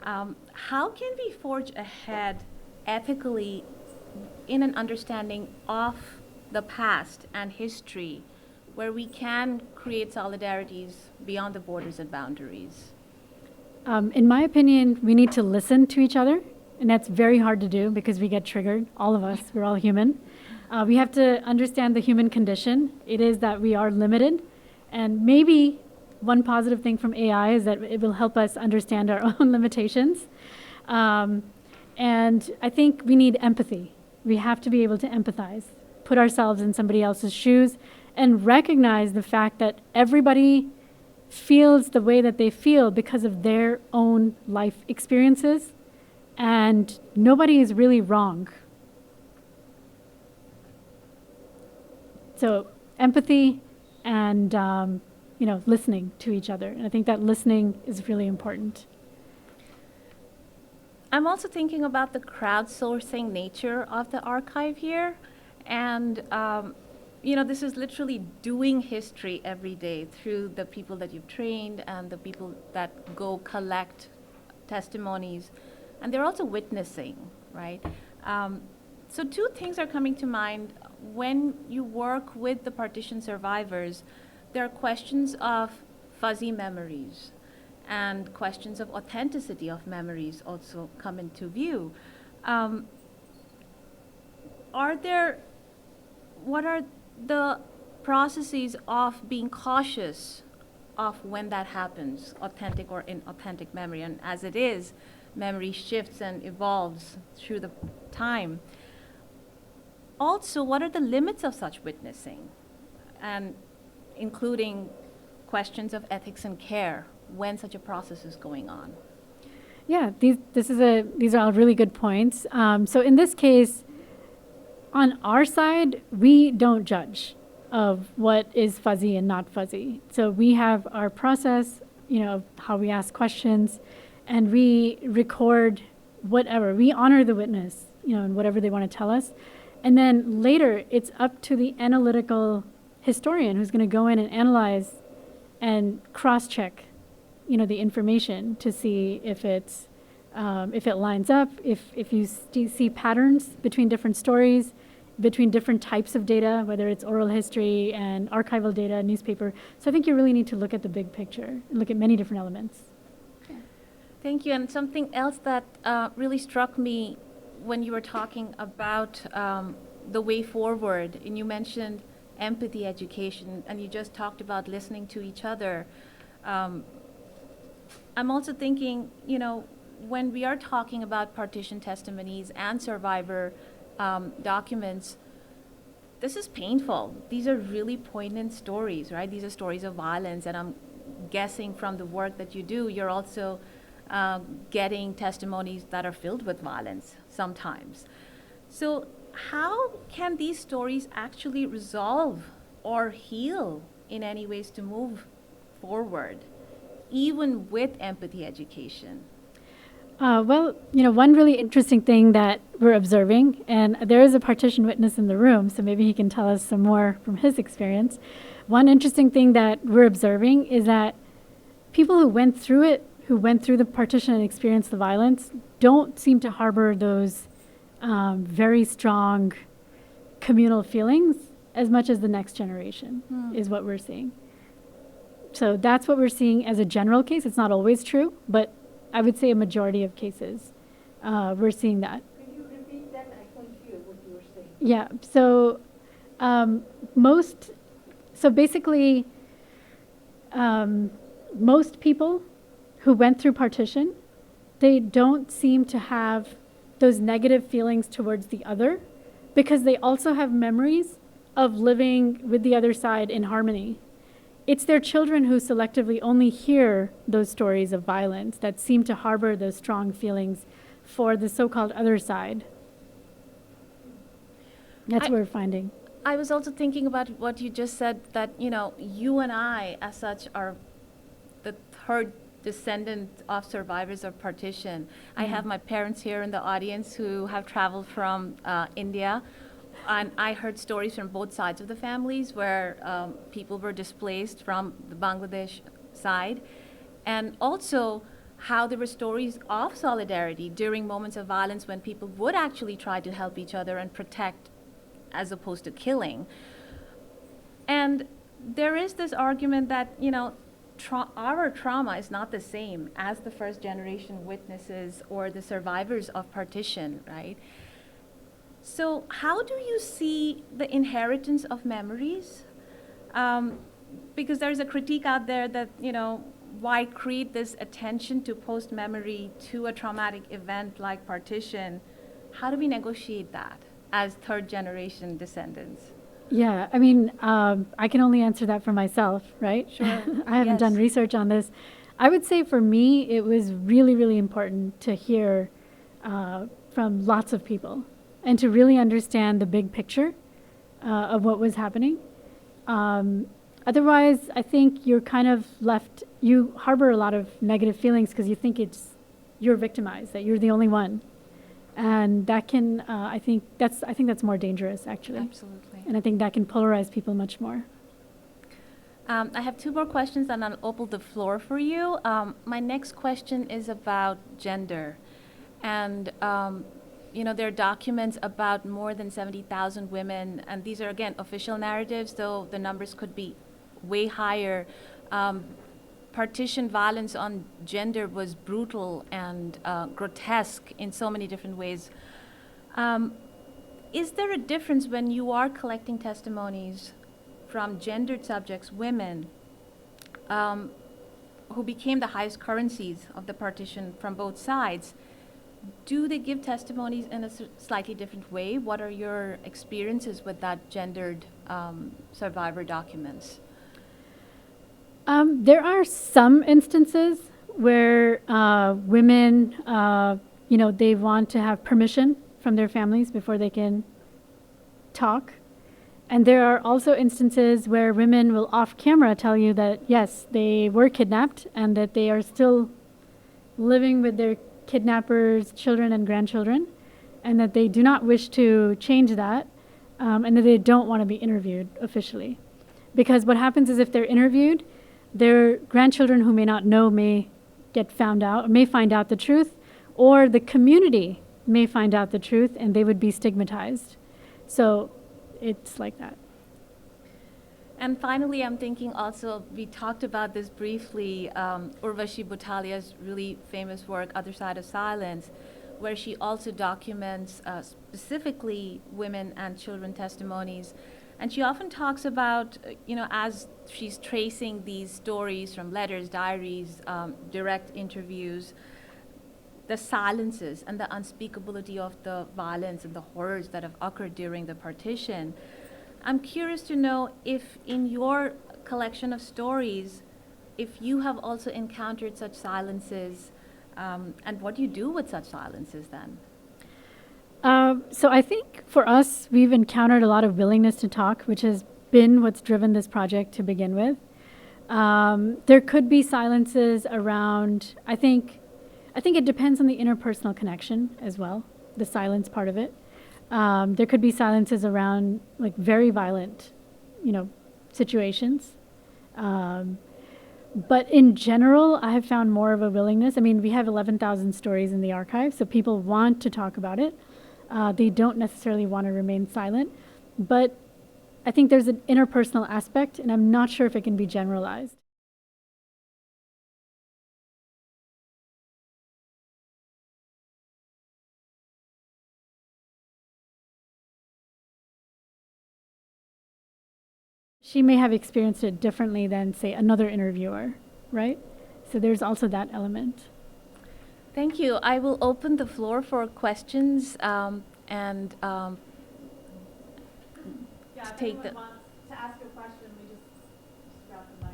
How can we forge ahead ethically in an understanding of the past and history where we can create solidarities beyond the borders and boundaries? In my opinion, we need to listen to each other, and that's very hard to do because we get triggered, all of us, we're all human. We have to understand the human condition. It is that we are limited, and maybe one positive thing from AI is that it will help us understand our own limitations. And I think we need empathy. We have to be able to empathize, put ourselves in somebody else's shoes, and recognize the fact that everybody feels the way that they feel because of their own life experiences, and nobody is really wrong. So empathy and listening to each other. And I think that listening is really important. I'm also thinking about the crowdsourcing nature of the archive here. And, this is literally doing history every day through the people that you've trained and the people that go collect testimonies. And they're also witnessing, right? So two things are coming to mind. When you work with the partition survivors, there are questions of fuzzy memories, and questions of authenticity of memories also come into view. What are the processes of being cautious of when that happens, authentic or inauthentic memory? And as it is, memory shifts and evolves through the time. Also, what are the limits of such witnessing? And including questions of ethics and care when such a process is going on. Yeah, these are all really good points. So in this case, on our side, we don't judge of what is fuzzy and not fuzzy. So we have our process, how we ask questions, and we record whatever. We honor the witness, and whatever they want to tell us. And then later, it's up to the analytical historian who's going to go in and analyze and cross-check the information to see if it lines up, if you see patterns between different stories, between different types of data, whether it's oral history and archival data, newspaper. So I think you really need to look at the big picture and look at many different elements. Yeah. Thank you. And something else that really struck me when you were talking about the way forward, and you mentioned empathy education, and you just talked about listening to each other. I'm also thinking, when we are talking about partition testimonies and survivor documents, this is painful. These are really poignant stories, right? These are stories of violence, and I'm guessing from the work that you do, you're also getting testimonies that are filled with violence sometimes. So how can these stories actually resolve or heal in any ways to move forward, even with empathy education? Well, one really interesting thing that we're observing, and there is a partition witness in the room, so maybe he can tell us some more from his experience. One interesting thing that we're observing is that people who went through it, who went through the partition and experienced the violence, don't seem to harbor those very strong communal feelings as much as the next generation is what we're seeing. So that's what we're seeing as a general case. It's not always true, but I would say a majority of cases, we're seeing that. Could you repeat that? I couldn't hear what you were saying. Yeah, so basically, most people who went through partition, they don't seem to have those negative feelings towards the other because they also have memories of living with the other side in harmony. It's their children who selectively only hear those stories of violence that seem to harbor those strong feelings for the so-called other side. That's what we're finding. I was also thinking about what you just said, that, you and I, as such, are the third descendant of survivors of partition. I have my parents here in the audience who have traveled from India. And I heard stories from both sides of the families where people were displaced from the Bangladesh side. And also how there were stories of solidarity during moments of violence when people would actually try to help each other and protect as opposed to killing. And there is this argument that, our trauma is not the same as the first generation witnesses or the survivors of partition, right? So how do you see the inheritance of memories? Because there's a critique out there that, why create this attention to post-memory to a traumatic event like partition? How do we negotiate that as third generation descendants? Yeah, I mean, I can only answer that for myself, right? Sure. I haven't done research on this. I would say for me, it was really, really important to hear from lots of people and to really understand the big picture of what was happening. Otherwise, I think you're kind of left, you harbor a lot of negative feelings because you think you're victimized, that you're the only one. And that can, I think that's more dangerous, actually. Absolutely. And I think that can polarize people much more. I have two more questions, and I'll open the floor for you. My next question is about gender. And, there are documents about more than 70,000 women, and these are, again, official narratives, though the numbers could be way higher. Partition violence on gender was brutal and grotesque in so many different ways. Is there a difference when you are collecting testimonies from gendered subjects, women, who became the highest currencies of the partition from both sides? Do they give testimonies in a slightly different way? What are your experiences with that gendered survivor documents? There are some instances where women, they want to have permission from their families before they can talk. And there are also instances where women will off camera tell you that, yes, they were kidnapped and that they are still living with their kidnappers' children and grandchildren, and that they do not wish to change that, and that they don't want to be interviewed officially. Because what happens is if they're interviewed, their grandchildren who may not know may get found out, may find out the truth, or the community may find out the truth and they would be stigmatized. So it's like that. And finally, I'm thinking also, we talked about this briefly, Urvashi Bhutalia's really famous work, Other Side of Silence, where she also documents specifically women and children testimonies. And she often talks about, as she's tracing these stories from letters, diaries, direct interviews, the silences and the unspeakability of the violence and the horrors that have occurred during the partition. I'm curious to know if in your collection of stories, if you have also encountered such silences, and what do you do with such silences then? So I think for us, we've encountered a lot of willingness to talk, which has been what's driven this project to begin with. There could be silences around, I think it depends on the interpersonal connection as well, the silence part of it. There could be silences around like very violent, situations. But in general, I have found more of a willingness. I mean, we have 11,000 stories in the archive, so people want to talk about it. They don't necessarily want to remain silent. But I think there's an interpersonal aspect, and I'm not sure if it can be generalized. She may have experienced it differently than, say, another interviewer, right? So there's also that element. Thank you. I will open the floor for questions and take the. Wants to ask a question, we just grab the mic.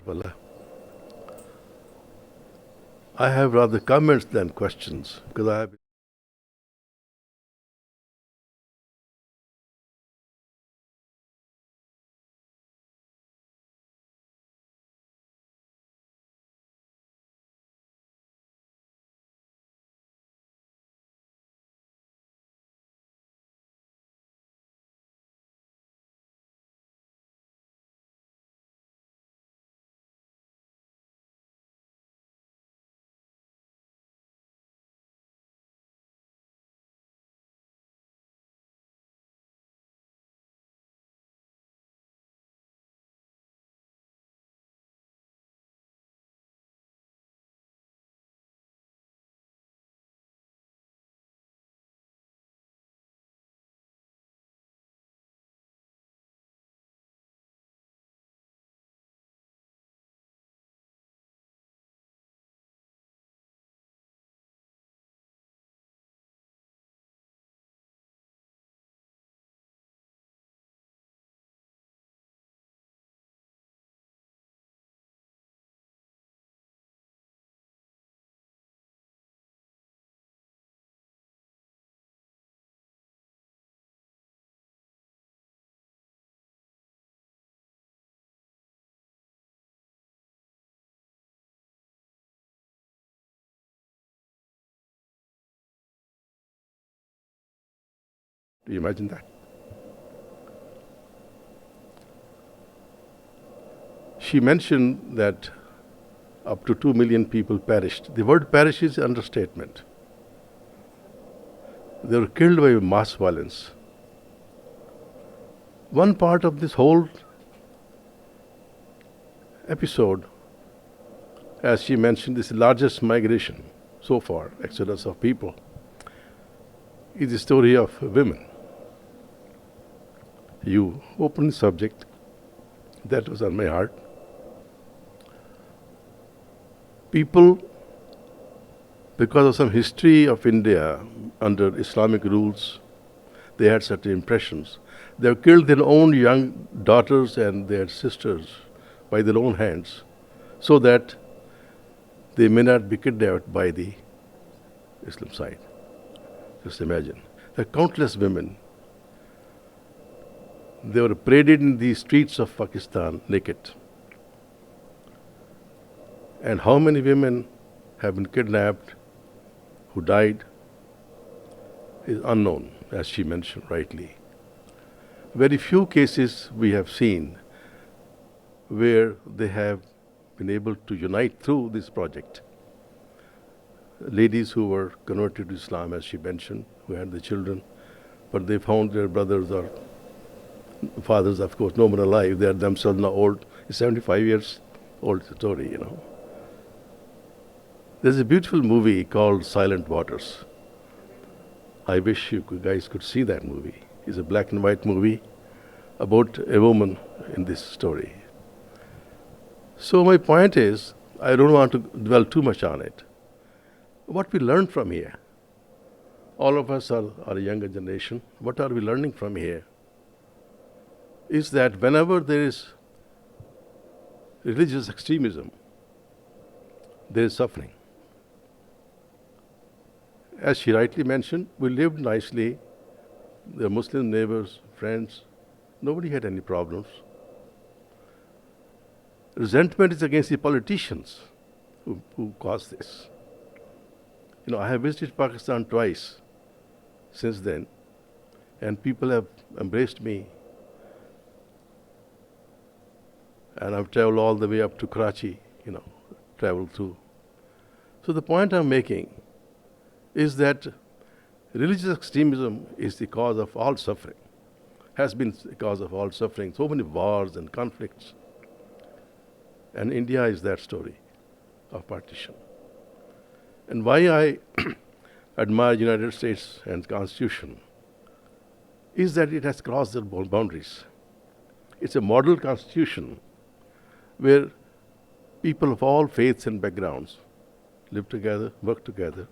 Bhalla. I have rather comments than questions because I have. Do you imagine that? She mentioned that up to 2 million people perished. The word perish is understatement. They were killed by mass violence. One part of this whole episode, as she mentioned, this largest migration so far, exodus of people, is the story of women. You opened the subject, that was on my heart. People, because of some history of India under Islamic rules, they had certain impressions. They have killed their own young daughters and their sisters by their own hands so that they may not be kidnapped by the Islam side. Just imagine. There are countless women. They were paraded in the streets of Pakistan naked. And how many women have been kidnapped, who died, is unknown, as she mentioned rightly. Very few cases we have seen where they have been able to unite through this project. Ladies who were converted to Islam, as she mentioned, who had the children, but they found their brothers or fathers, of course, no more alive. They are themselves now old, 75 years old story, There's a beautiful movie called Silent Waters. I wish you guys could see that movie. It's a black and white movie about a woman in this story. So my point is, I don't want to dwell too much on it. What we learn from here, all of us are a younger generation, what are we learning from here? Is that whenever there is religious extremism, there is suffering. As she rightly mentioned, we lived nicely, the Muslim neighbors, friends, nobody had any problems. Resentment is against the politicians who caused this. I have visited Pakistan twice since then, and people have embraced me. And I've traveled all the way up to Karachi, traveled through. So the point I'm making is that religious extremism is the cause of all suffering, has been the cause of all suffering, so many wars and conflicts. And India is that story of partition. And why I admire United States and Constitution is that it has crossed the boundaries. It's a model constitution where people of all faiths and backgrounds live together, work together.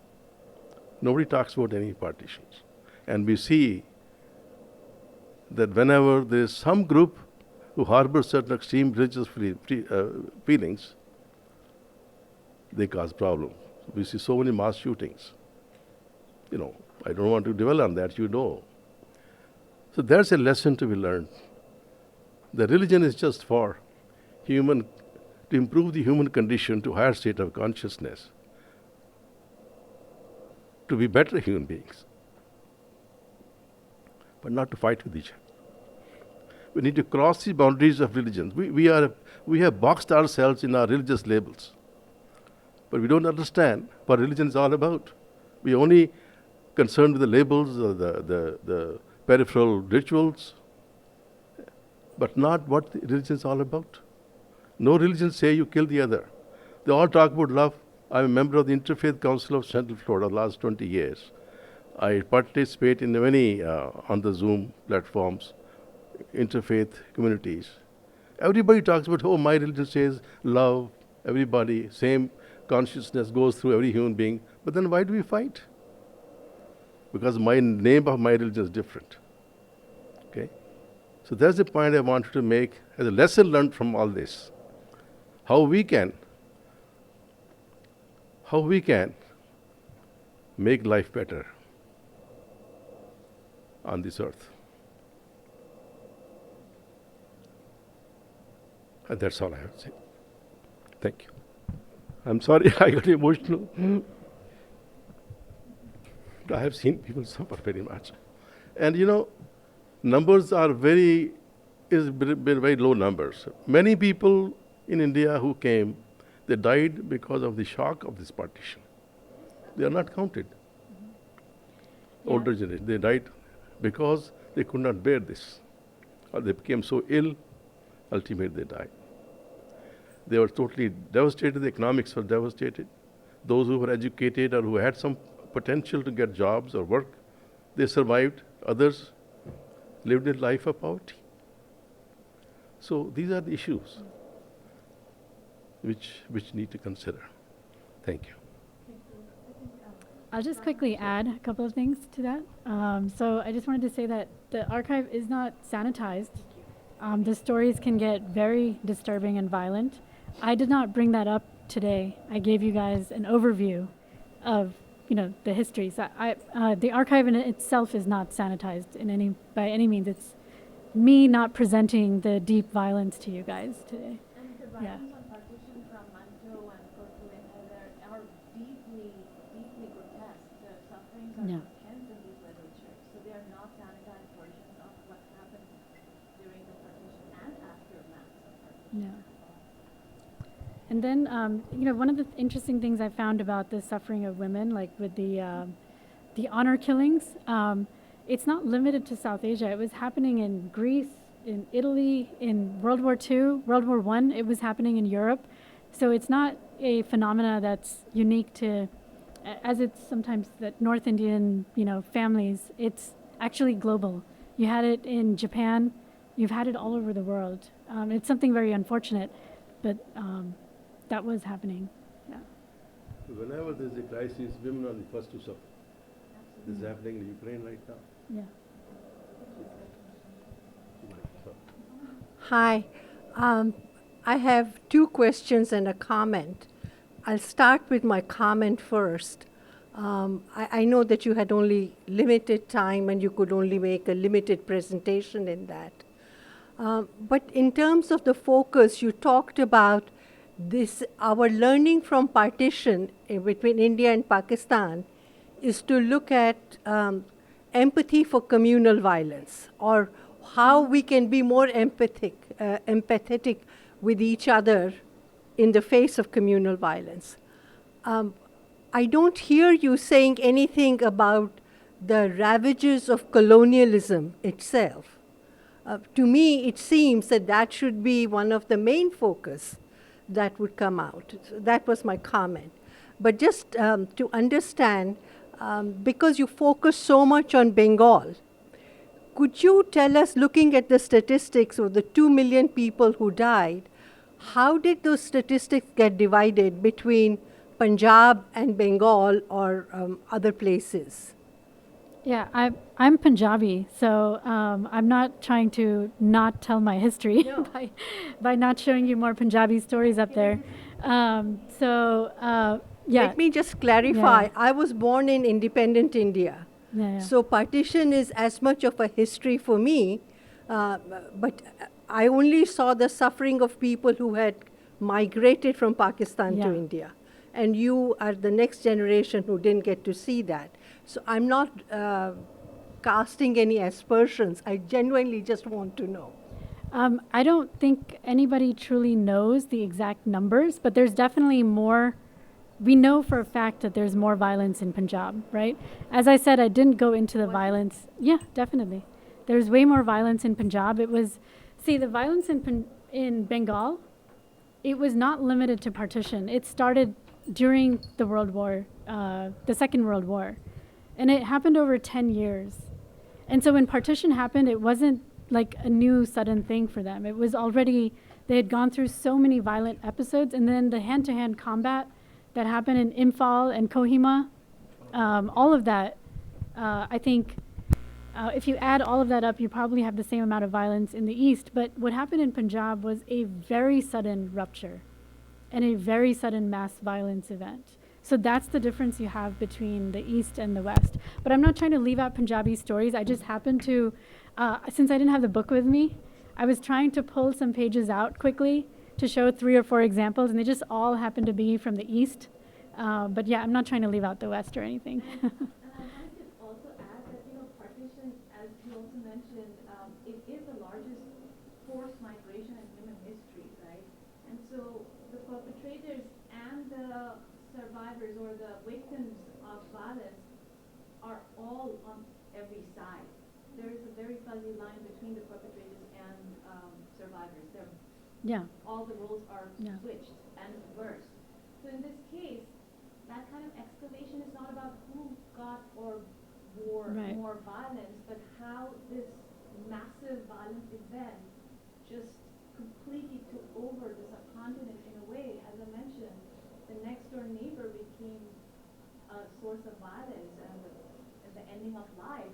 Nobody talks about any partitions. And we see that whenever there is some group who harbors certain extreme religious feelings, they cause problems. We see so many mass shootings. I don't want to dwell on that, So there's a lesson to be learned. The religion is just for to improve the human condition to higher state of consciousness, to be better human beings, but not to fight with each other. We need to cross the boundaries of religions. We have boxed ourselves in our religious labels, but we don't understand what religion is all about. We only concerned with the labels or the peripheral rituals, but not what religion is all about. No religion say you kill the other. They all talk about love. I'm a member of the Interfaith Council of Central Florida the last 20 years. I participate in many on the Zoom platforms, interfaith communities. Everybody talks about, my religion says love, everybody, same consciousness goes through every human being. But then why do we fight? Because my name of my religion is different. Okay? So that's the point I wanted to make as a lesson learned from all this. How we can make life better on this earth. And that's all I have to say. Thank you. I'm sorry I got emotional. I have seen people suffer very much. And numbers are very low numbers. Many people in India who came, they died because of the shock of this partition. They are not counted. Yeah. Older generation, they died because they could not bear this. Or they became so ill, ultimately they died. They were totally devastated, the economics were devastated. Those who were educated or who had some potential to get jobs or work, they survived. Others lived a life of poverty. So these are the issues which need to consider. Thank you. I'll just quickly add a couple of things to that. So I just wanted to say that the archive is not sanitized. The stories can get very disturbing and violent. I did not bring that up today. I gave you guys an overview of the history. So the archive in itself is not sanitized by any means. It's me not presenting the deep violence to you guys today. And the Yeah. writings on partition from Manto and Kurtulin are deeply, deeply grotesque. The sufferings are Yeah. intense in these literatures, so they are not sanitized versions of what happened during the partition and aftermath of partition. Yeah. And then, one of the interesting things I found about the suffering of women, like with the honor killings, it's not limited to South Asia. It was happening in Greece, in Italy, in World War II, World War I. It was happening in Europe. So it's not a phenomena that's unique to, as it's sometimes that North Indian, families. It's actually global. You had it in Japan. You've had it all over the world. It's something very unfortunate, but that was happening. Yeah. Whenever there's a crisis, women are the first to suffer. This is happening in Ukraine right now. Yeah. Hi. I have two questions and a comment. I'll start with my comment first. I know that you had only limited time and you could only make a limited presentation in that. But in terms of the focus, you talked about this, our learning from partition between India and Pakistan is to look at empathy for communal violence, or how we can be more empathetic with each other in the face of communal violence. I don't hear you saying anything about the ravages of colonialism itself. To me, it seems that that should be one of the main focus that would come out. So that was my comment. But just to understand, because you focus so much on Bengal, could you tell us, looking at the statistics of the 2 million people who died, how did those statistics get divided between Punjab and Bengal or other places? Yeah, I'm Punjabi, so I'm not trying to not tell my history by not showing you more Punjabi stories up there. Yeah. Let me just clarify. Yeah. I was born in independent India. Yeah. So partition is as much of a history for me, but I only saw the suffering of people who had migrated from Pakistan to Yeah. India. And you are the next generation who didn't get to see that. So I'm not casting any aspersions. I genuinely just want to know. I don't think anybody truly knows the exact numbers, but there's definitely more. We know for a fact that there's more violence in Punjab, right? As I said, I didn't go into the violence. Yeah, definitely. There's way more violence in Punjab. The violence in Bengal, it was not limited to partition. It started during the World War, the Second World War. And it happened over 10 years. And so when partition happened, it wasn't like a new sudden thing for them. It was already, they had gone through so many violent episodes, and then the hand-to-hand combat that happened in Imphal and Kohima, all of that, I think, if you add all of that up, you probably have the same amount of violence in the East. But what happened in Punjab was a very sudden rupture and a very sudden mass violence event. So that's the difference you have between the East and the West. But I'm not trying to leave out Punjabi stories. I just happened to, since I didn't have the book with me, I was trying to pull some pages out quickly to show 3 or 4 examples, and they just all happen to be from the East. But yeah, I'm not trying to leave out the West or anything. And I wanted to also add that, partition, as you also mentioned, it is the largest forced migration in human history, right? And so the perpetrators and the survivors or the victims of violence are all on every side. There is a very fuzzy line between the perpetrators and survivors. Yeah. All the roles are Yeah. switched and reversed. So in this case, that kind of escalation is not about who got or wore Right. more violence, but how this massive violent event just completely took over the subcontinent in a way. As I mentioned, the next door neighbor became a source of violence and the ending of life.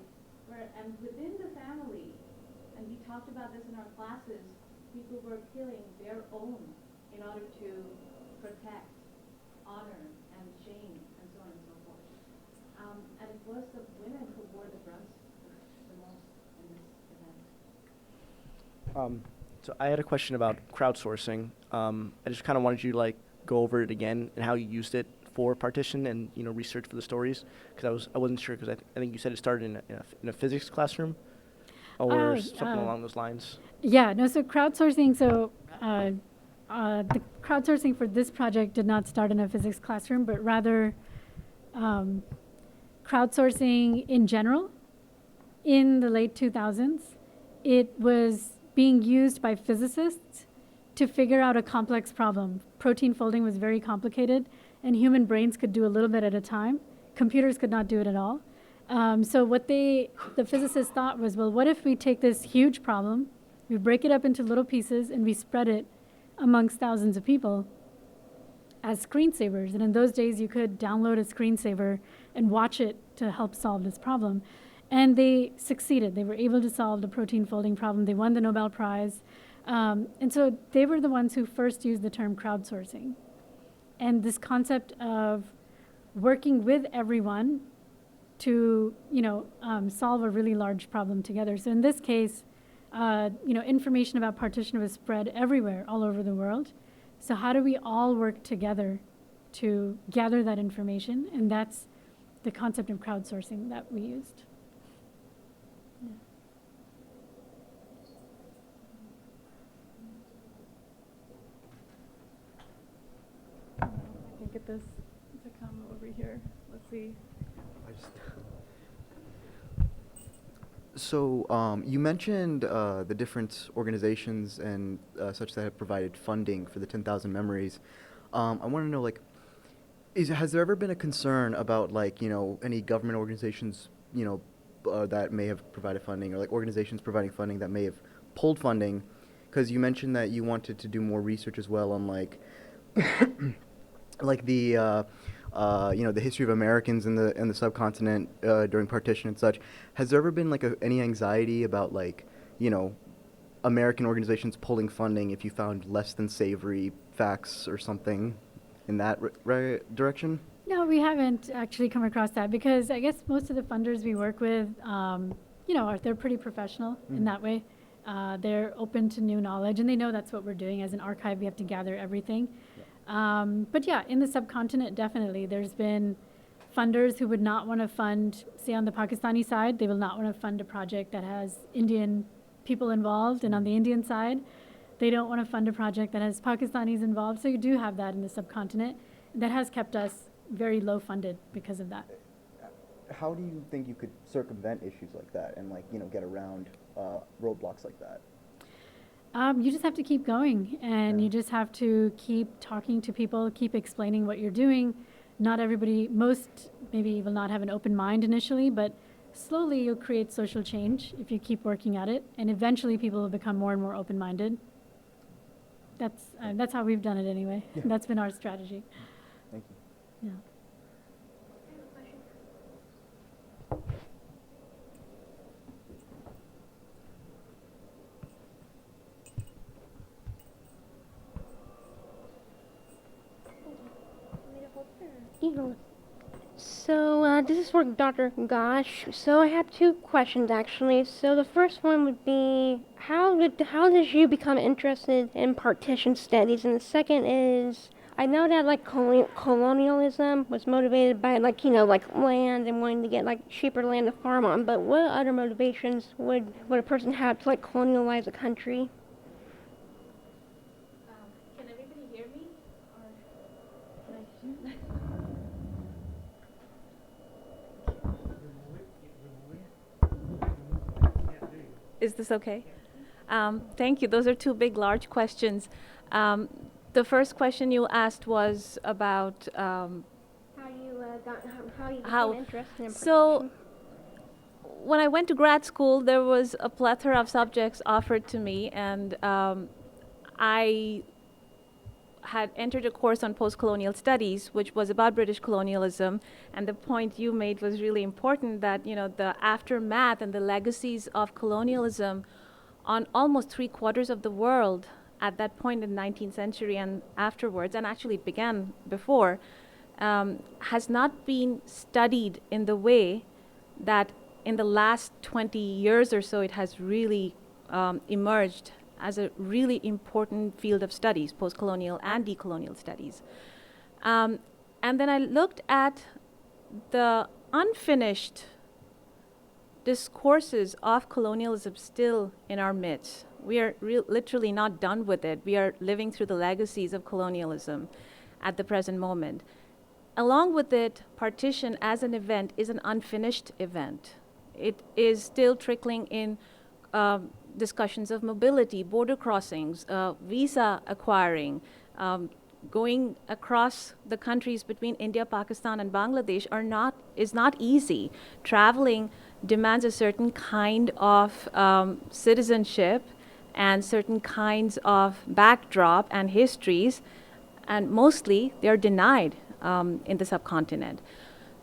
And within the family, and we talked about this in our classes, people were killing their own in order to protect honor and shame and so on and so forth. And it was the women who bore the brunt the most in this event. So I had a question about crowdsourcing. I just kind of wanted you to like go over it again and how you used it for Partition and research for the stories, because I wasn't sure, because I think you said it started in a physics classroom or something along those lines. Yeah, no, so crowdsourcing, the crowdsourcing for this project did not start in a physics classroom, but rather crowdsourcing in general. In the late 2000s, it was being used by physicists to figure out a complex problem. Protein folding was very complicated, and human brains could do a little bit at a time. Computers could not do it at all. So what the physicists thought was, well, what if we take this huge problem, we break it up into little pieces, and we spread it amongst thousands of people as screensavers. And in those days, you could download a screensaver and watch it to help solve this problem. And they succeeded. They were able to solve the protein folding problem. They won the Nobel Prize. And so they were the ones who first used the term crowdsourcing. And this concept of working with everyone to, solve a really large problem together. So in this case, information about partition was spread everywhere, all over the world. So how do we all work together to gather that information? And that's the concept of crowdsourcing that we used. I can get this. It's a comma over here. Let's see. So you mentioned the different organizations and such that have provided funding for the 10,000 Memories. I want to know, has there ever been a concern about, any government organizations, that may have provided funding, or organizations providing funding that may have pulled funding? Because you mentioned that you wanted to do more research as well on the history of Americans in the subcontinent during partition and such. Has there ever been any anxiety about American organizations pulling funding if you found less than savory facts or something in that direction? No, we haven't actually come across that, because I guess most of the funders we work with, they're pretty professional in that way. They're open to new knowledge, and they know that's what we're doing. As an archive, we have to gather everything. But yeah, in the subcontinent, definitely, there's been funders who would not want to fund, say on the Pakistani side, they will not want to fund a project that has Indian people involved, and on the Indian side, they don't want to fund a project that has Pakistanis involved. So you do have that in the subcontinent. That has kept us very low funded because of that. How do you think you could circumvent issues like that and get around roadblocks like that? You just have to keep going, and you just have to keep talking to people, keep explaining what you're doing. Not everybody, most maybe will not have an open mind initially, but slowly you'll create social change if you keep working at it, and eventually people will become more and more open-minded. That's how we've done it anyway. Yeah. That's been our strategy. Thank you. Yeah. So this is for Dr. Ghosh. So I have two questions actually. So the first one would be, how did you become interested in partition studies? And the second is, I know that colonialism was motivated by land and wanting to get cheaper land to farm on. But what other motivations would a person have to colonialize a country? Can everybody hear me? Or can I? Is this okay? Thank you. Those are two big, large questions. The first question you asked was about how you became interested in partition. So when I went to grad school, there was a plethora of subjects offered to me, and I had entered a course on post-colonial studies, which was about British colonialism, and the point you made was really important, that the aftermath and the legacies of colonialism on almost 3/4 of the world at that point in the 19th century and afterwards, and actually it began before, has not been studied in the way that in the last 20 years or so it has really emerged as a really important field of studies, post-colonial and decolonial studies. And then I looked at the unfinished discourses of colonialism still in our midst. We are literally not done with it. We are living through the legacies of colonialism at the present moment. Along with it, partition as an event is an unfinished event. It is still trickling in discussions of mobility, border crossings, visa acquiring, going across the countries between India, Pakistan, and Bangladesh is not easy. Traveling demands a certain kind of citizenship and certain kinds of backdrop and histories, and mostly they're denied in the subcontinent.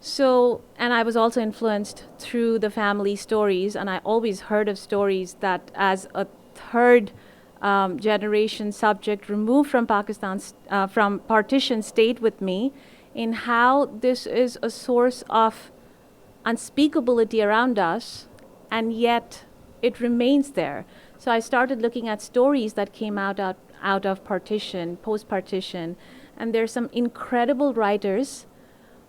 So, and I was also influenced through the family stories, and I always heard of stories that as a third generation subject removed from Pakistan's, from partition stayed with me in how this is a source of unspeakability around us, and yet it remains there. So I started looking at stories that came out of partition, post-partition, and there's some incredible writers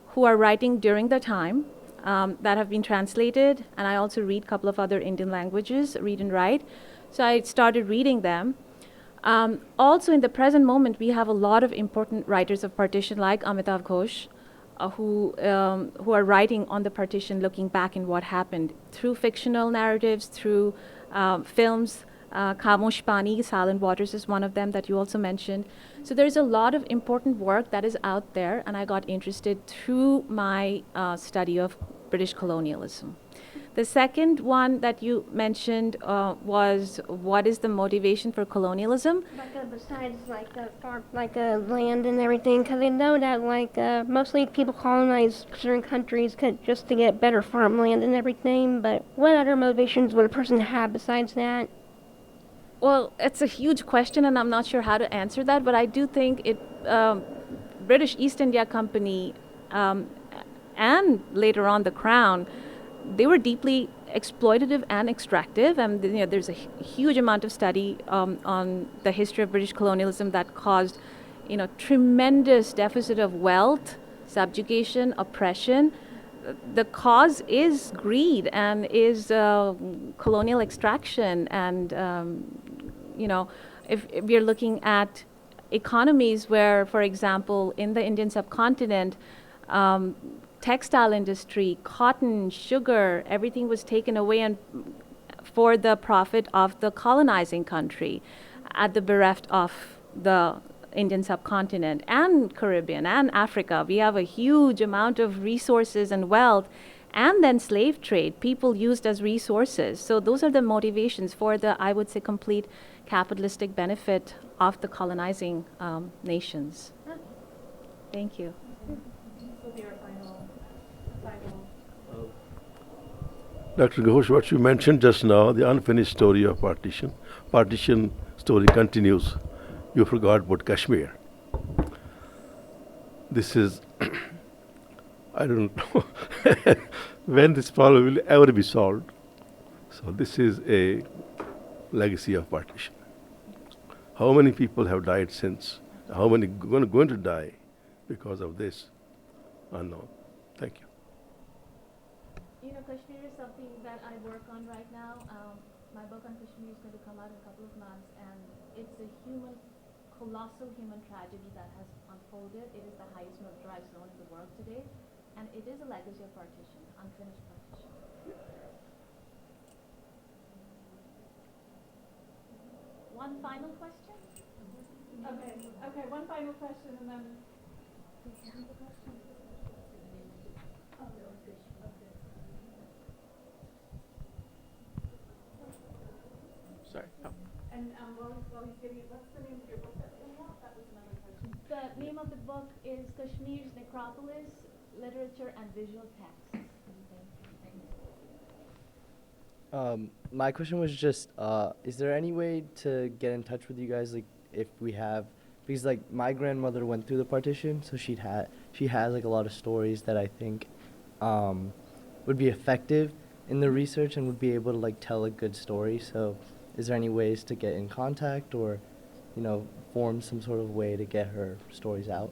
who are writing during the time that have been translated, and I also read a couple of other Indian languages, read and write. So I started reading them. Also in the present moment, we have a lot of important writers of partition like Amrita Ghosh, who are writing on the partition, looking back in what happened through fictional narratives, through films. Khamosh Pani, Silent Waters is one of them that you also mentioned. So there's a lot of important work that is out there, and I got interested through my study of British colonialism. The second one that you mentioned was, what is the motivation for colonialism? Besides land and everything, because I know that mostly people colonize certain countries just to get better farmland and everything, but what other motivations would a person have besides that? Well, it's a huge question, and I'm not sure how to answer that, but I do think British East India Company and later on the Crown, they were deeply exploitative and extractive, and there's a huge amount of study on the history of British colonialism that caused tremendous deficit of wealth, subjugation, oppression. The cause is greed and is colonial extraction, and if we're looking at economies where, for example, in the Indian subcontinent, textile industry, cotton, sugar, everything was taken away and for the profit of the colonizing country at the bereft of the Indian subcontinent and Caribbean and Africa. We have a huge amount of resources and wealth, and then slave trade, people used as resources. So those are the motivations for the, I would say, complete capitalistic benefit of the colonizing nations. Thank you. Dr. Ghosh, what you mentioned just now, the unfinished story of partition. Partition story continues. You forgot about Kashmir. This is, I don't know when this problem will ever be solved. So this is a legacy of partition. How many people have died since? How many going to die because of this? Unknown. Thank you. Kashmir is something that I work on right now. My book on Kashmir is going to come out in a couple of months, and it's a colossal human tragedy that has unfolded. It is the highest militarized zone in the world today, and it is a legacy of partition, unfinished partition. One final question? Okay, one final question, and then. Sorry. No. And while he's getting it, what's the name of your book that came out? That was another question. The name of the book is Kashmir's Necropolis, Literature and Visual Texts. My question was just, is there any way to get in touch with you guys, if we have, because my grandmother went through the partition, so she has a lot of stories that I think would be effective in the research and would be able to tell a good story. So is there any ways to get in contact or, form some sort of way to get her stories out?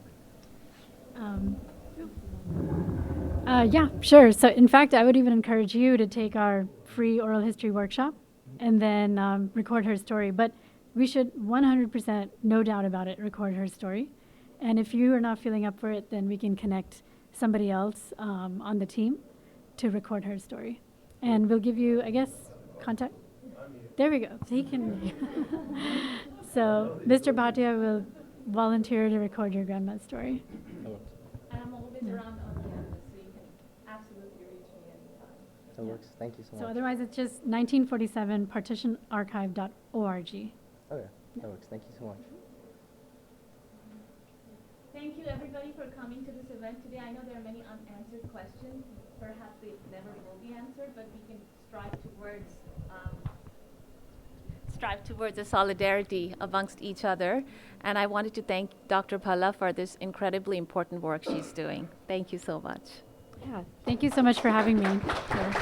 Yeah, sure. So in fact, I would even encourage you to take our free oral history workshop and then record her story. But we should 100%, no doubt about it, record her story. And if you are not feeling up for it, then we can connect somebody else on the team to record her story. And we'll give you, I guess, contact. There we go. So he can. So Mr. Bhatia will volunteer to record your grandma's story. And I'm always around on campus, so you can absolutely reach me anytime. That works. Thank you so So much. otherwise, it's just 1947 partitionarchive.org. Okay, that works. Thank you so much. Thank you, everybody, for coming to this event today. I know there are many unanswered questions. Perhaps they never will be answered, but we can strive towards a solidarity amongst each other. And I wanted to thank Dr. Bhalla for this incredibly important work she's doing. Thank you so much. Yeah, thank you so much for having me here.